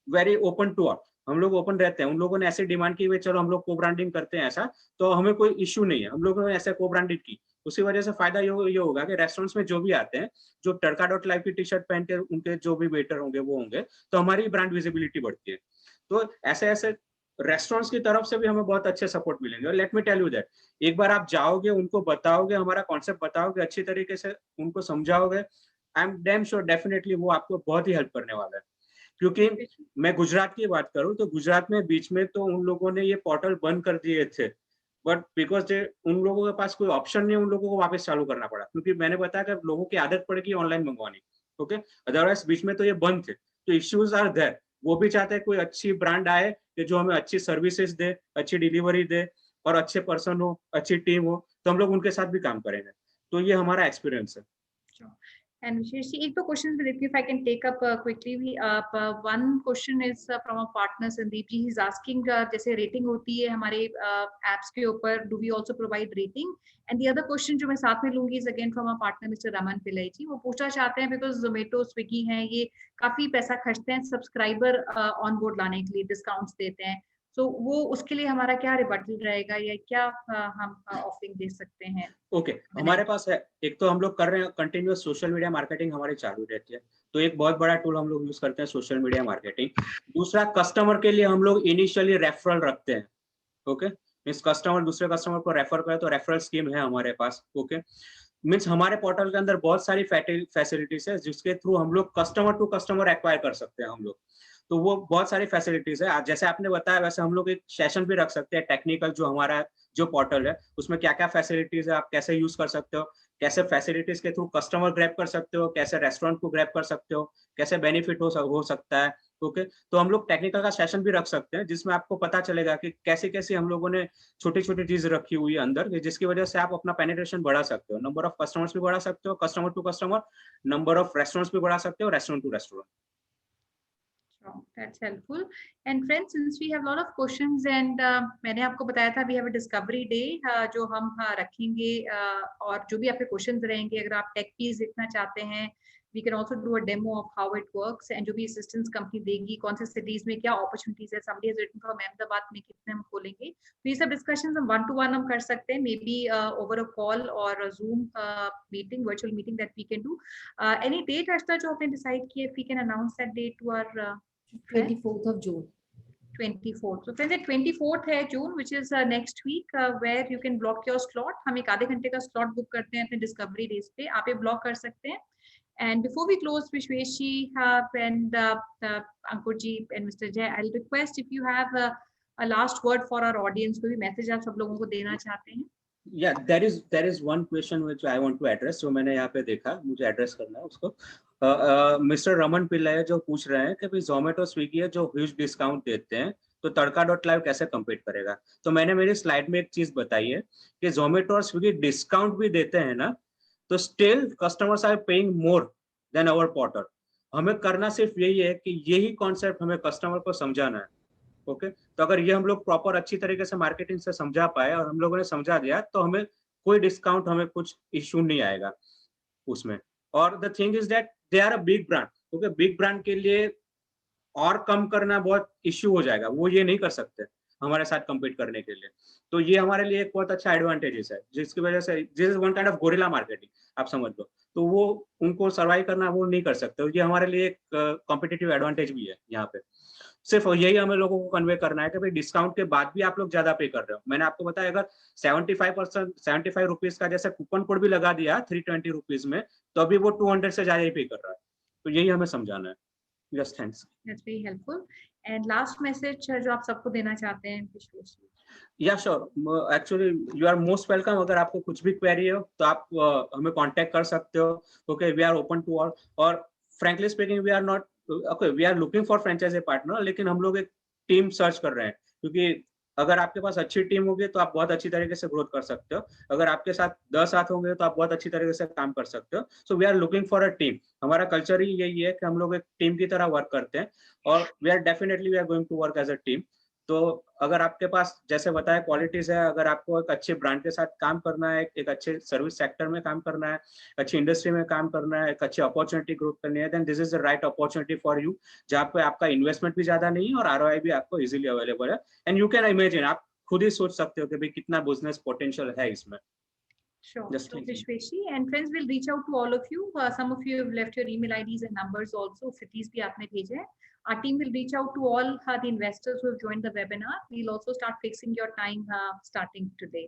वेरी ओपन टू ऑल, हम लोग ओपन रहते हैं. उन लोगों ने ऐसे डिमांड की, चलो हम लोग को ब्रांडिंग करते हैं, ऐसा तो हमें कोई इश्यू नहीं है. हम लोगों ने ऐसे को ब्रांडिंग की, उसी वजह से फायदा ये होगा कि रेस्टोरेंट्स में जो भी आते हैं, जो तड़का.live की टी शर्ट पहन के उनके जो भी वेटर होंगे वो होंगे, तो हमारी ब्रांड विजिबिलिटी बढ़ती है. तो ऐसे रेस्टोरेंट्स की तरफ से भी हमें बहुत अच्छे सपोर्ट मिलेंगे. और let me tell you that, एक बार आप जाओगे, उनको बताओगे, हमारा कॉन्सेप्ट बताओगे, अच्छी तरीके से उनको समझाओगे, I am damn sure definitely वो आपको बहुत ही हेल्प करने वाला है. क्योंकि मैं गुजरात की बात करूं तो गुजरात में बीच में तो उन लोगों ने ये पोर्टल बंद कर दिए थे, बट बिकॉज उन लोगों के पास कोई ऑप्शन नहीं, उन लोगों को वापस चालू करना पड़ा, क्योंकि मैंने बताया कि लोगों की आदत पड़ेगी ऑनलाइन मंगवाने। ओके, अदरवाइज बीच में तो ये बंद थे, तो इश्यूज आर देयर। वो भी चाहते हैं कोई अच्छी ब्रांड आए कि जो हमें अच्छी सर्विसेज दे, अच्छी डिलीवरी दे और अच्छे पर्सन हो, अच्छी टीम हो, तो हम लोग उनके साथ भी काम करेंगे। तो ये हमारा एक्सपीरियंस है। And Vishesh, एक दो questions with you if I can take up quickly. One question is from a partner Sandeep ji. He's asking जैसे rating होती है हमारे apps के ऊपर, do we also provide rating? And the other question जो मैं साथ में लूंगी is again from a partner Mr. Raman Pillai ji. वो पूछना चाहते हैं because Zomato, Swiggy हैं, ये काफी पैसा खर्चते हैं सब्सक्राइबर ऑन बोर्ड लाने के लिए, डिस्काउंट्स देते हैं, तो वो उसके लिए हमारा क्या रिबटल रहेगा या क्या हम ऑफरिंग दे सकते हैं? ओके, हमारे पास है, एक तो हम लोग कर रहे हैं कंटिन्यूअस सोशल मीडिया मार्केटिंग हमारी चालू रहती है, तो एक बहुत बड़ा टूल हम लोग यूज करते हैं सोशल मीडिया मार्केटिंग। दूसरा, कस्टमर के लिए हम लोग इनिशियली रेफरल रखते हैं। ओके, मीन्स कस्टमर दूसरे कस्टमर को रेफर करे तो रेफरल स्कीम है हमारे पास। ओके, मीन्स हमारे पोर्टल के अंदर बहुत सारी फैसिलिटीज है जिसके थ्रू हम लोग कस्टमर टू कस्टमर एक्वायर कर सकते हैं हम लोग, तो वो बहुत सारी फैसिलिटीज है। जैसे आपने बताया वैसे हम लोग एक सेशन भी रख सकते हैं टेक्निकल, जो हमारा जो पोर्टल है उसमें क्या क्या फैसिलिटीज है, आप कैसे यूज कर सकते हो, कैसे फैसिलिटीज के थ्रू कस्टमर ग्रैब कर सकते हो, कैसे रेस्टोरेंट को ग्रैब कर सकते हो, कैसे बेनिफिट हो सकता है। ओके, तो हम लोग टेक्निकल का सेशन भी रख सकते हैं जिसमें आपको पता चलेगा कि कैसे कैसे हम लोगों ने छोटी छोटी चीज रखी हुई है अंदर, जिसकी वजह से आप अपना पेनिट्रेशन बढ़ा सकते हो, नंबर ऑफ कस्टमर्स भी बढ़ा सकते हो, customer to customer, number of restaurants भी बढ़ा सकते हो, restaurant to restaurant. That's helpful. And friends, since we have a lot of questions and मैंने आपको बताया था we have a discovery day जो हम रखेंगे और जो भी आपके questions रहेंगे, अगर आप tech keys देखना चाहते हैं, we can also do a demo of how it works and जो भी assistance company देगी, कौन से cities में क्या opportunities है, somebody has written from Ahmedabad में कितने हम खोलेंगे, तो ये सब discussions हम one to one हम कर सकते हैं, maybe over a call or a Zoom meeting, virtual meeting that we can do. Any date Ashta जो आपने decide किया, if we can announce that date to our 24th of June. 24th. So friends, 24th है June, which is next week, where you can block your slot. हम एक आधे घंटे का slot book करते हैं अपने discovery days पे, आप ये block कर सकते हैं. And before we close, Vishwesh ji and Ankur ji and Mr. Jay, I'll request if you have a last word for our audience, कोई message आप सब लोगों को देना चाहते हैं? Yeah, there is one question which I want to address, जो मैंने यहाँ पे देखा, मुझे एड्रेस करना है उसको। मिस्टर रमन पिल्लाई जो पूछ रहे हैं कि भाई जोमेटो स्विगी है जो ह्यूज डिस्काउंट देते हैं, तो तड़का.live कैसे कम्पीट करेगा। तो मैंने मेरी स्लाइड में एक चीज बताई है कि जोमेटो और स्विगी डिस्काउंट भी देते हैं ना, तो still customers are paying more than our portal. हमें करना सिर्फ यही है कि यही कॉन्सेप्ट हमें कस्टमर को समझाना है। ओके, तो अगर ये हम लोग प्रॉपर अच्छी तरीके से मार्केटिंग से समझा पाए और हम लोगों ने समझा दिया, तो हमें कोई डिस्काउंट, हमें कुछ इश्यू नहीं आएगा उसमें। और the thing is that they are a big brand. Okay, big brand के लिए और कम करना बहुत इश्यू हो जाएगा, वो ये नहीं कर सकते हमारे साथ compete करने के लिए। तो ये हमारे लिए एक बहुत अच्छा एडवांटेजेस है, जिसकी वजह से this is one kind of gorilla marketing, आप समझ लो। तो वो उनको सर्वाइव करना वो नहीं कर सकते, ये हमारे लिए एक कॉम्पिटिटिव एडवांटेज भी है यहाँ पे। सिर्फ यही हमें लोगों को कन्वे करना है कि भाई डिस्काउंट के बाद भी आप लोग ज्यादा पे कर रहे हो। मैंने आपको बताया अगर 75 रुपीज का जैसे कूपन कोड भी लगा दिया 320 रुपीज में, तो अभी वो 200 से ज्यादा ही पे कर रहा है। तो यही हमें समझाना है। Yes, thanks. That's very helpful. And last message जो आप सबको देना चाहते हैं विश्वेश जी? Yeah, sure. Actually, you are most welcome. अगर आपको कुछ भी क्वेरी हो तो आप हमें कांटेक्ट कर सकते हो। Okay, we are open to all. और frankly speaking, we are not okay. We are looking for franchise partner, लेकिन हम लोग एक टीम सर्च कर रहे हैं, क्योंकि अगर आपके पास अच्छी टीम होगी तो आप बहुत अच्छी तरीके से ग्रोथ कर सकते हो। अगर आपके साथ 10 हाथ होंगे तो आप बहुत अच्छी तरीके से काम कर सकते हो। So we are looking for a team. हमारा कल्चर ही यही है कि हम लोग एक टीम की तरह वर्क करते हैं और we are going to work as a team. तो अगर आपके पास जैसे बताया क्वालिटीज है, अगर आपको एक अच्छे ब्रांड के साथ काम करना है, एक अच्छे सर्विस सेक्टर में काम करना है, अच्छी इंडस्ट्री में काम करना है, एक अच्छी अपॉर्चुनिटी ग्रोथ करनी है, then this is the right opportunity for you, जहाँ पे आपका इन्वेस्टमेंट भी ज्यादा नहीं है और ROI भी आपको इजीली अवेलेबल है। एंड यू कैन इमेजिन, आप खुद ही सोच सकते हो कि भाई कितना बिजनेस पोटेंशियल है इसमें। Sure. Just So thinking. Vishweshi and friends will reach out to all of you. Some of you have left your email IDs and numbers also. Cities भी आपने भेजे हैं. Our team will reach out to all the investors who have joined the webinar. We'll also start fixing your time starting today.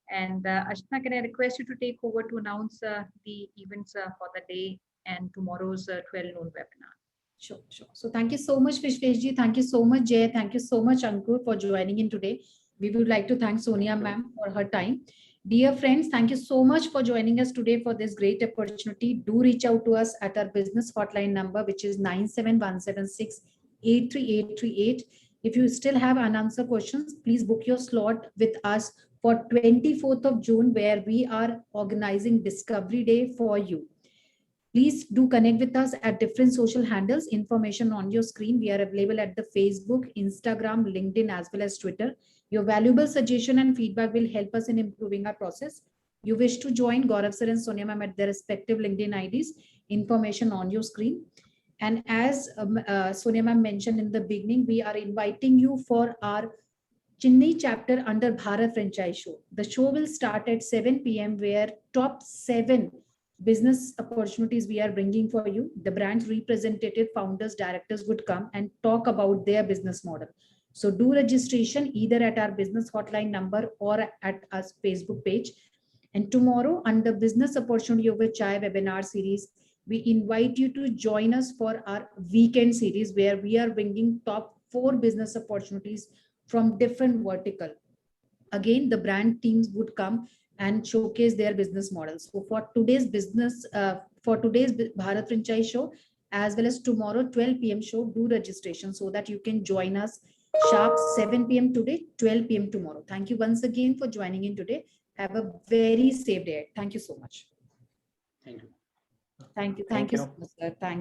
And Ashna, can I request you to take over to announce the events for the day and tomorrow's 12 noon webinar? Sure, sure. So thank you so much, Vishweshji. Thank you so much, Jay. Thank you so much, Ankur, for joining in today. We would like to thank Sonia ma'am for her time. Dear friends, thank you so much for joining us today for this great opportunity. Do reach out to us at our business hotline number, which is 97176-83838. If you still have unanswered questions, please book your slot with us for 24th of June, where we are organizing Discovery Day for you. Please do connect with us at different social handles. Information on your screen. We are available at the Facebook, Instagram, LinkedIn, as well as Twitter. Your valuable suggestion and feedback will help us in improving our process. You wish to join Gaurav sir and Sonia ma'am at their respective LinkedIn IDs. Information on your screen. And as Sonia ma'am mentioned in the beginning, we are inviting you for our Chennai chapter under Bharat Franchise Show. The show will start at 7 p.m. where top 7 business opportunities we are bringing for you. The brand's representative, founders, directors would come and talk about their business model. So do registration either at our business hotline number or at our Facebook page. And tomorrow under Business Opportunity Over Chai webinar series, we invite you to join us for our weekend series where we are bringing top 4 business opportunities from different vertical. Again, the brand teams would come and showcase their business models. So for today's Bharat Franchise Show, as well as tomorrow 12 p.m. show, do registration so that you can join us sharp 7 p.m. today, 12 p.m. tomorrow. Thank you once again for joining in today. Have a very safe day. Thank you so much. Thank you. Thank you. Thank Thank you you. so much, sir. Thanks.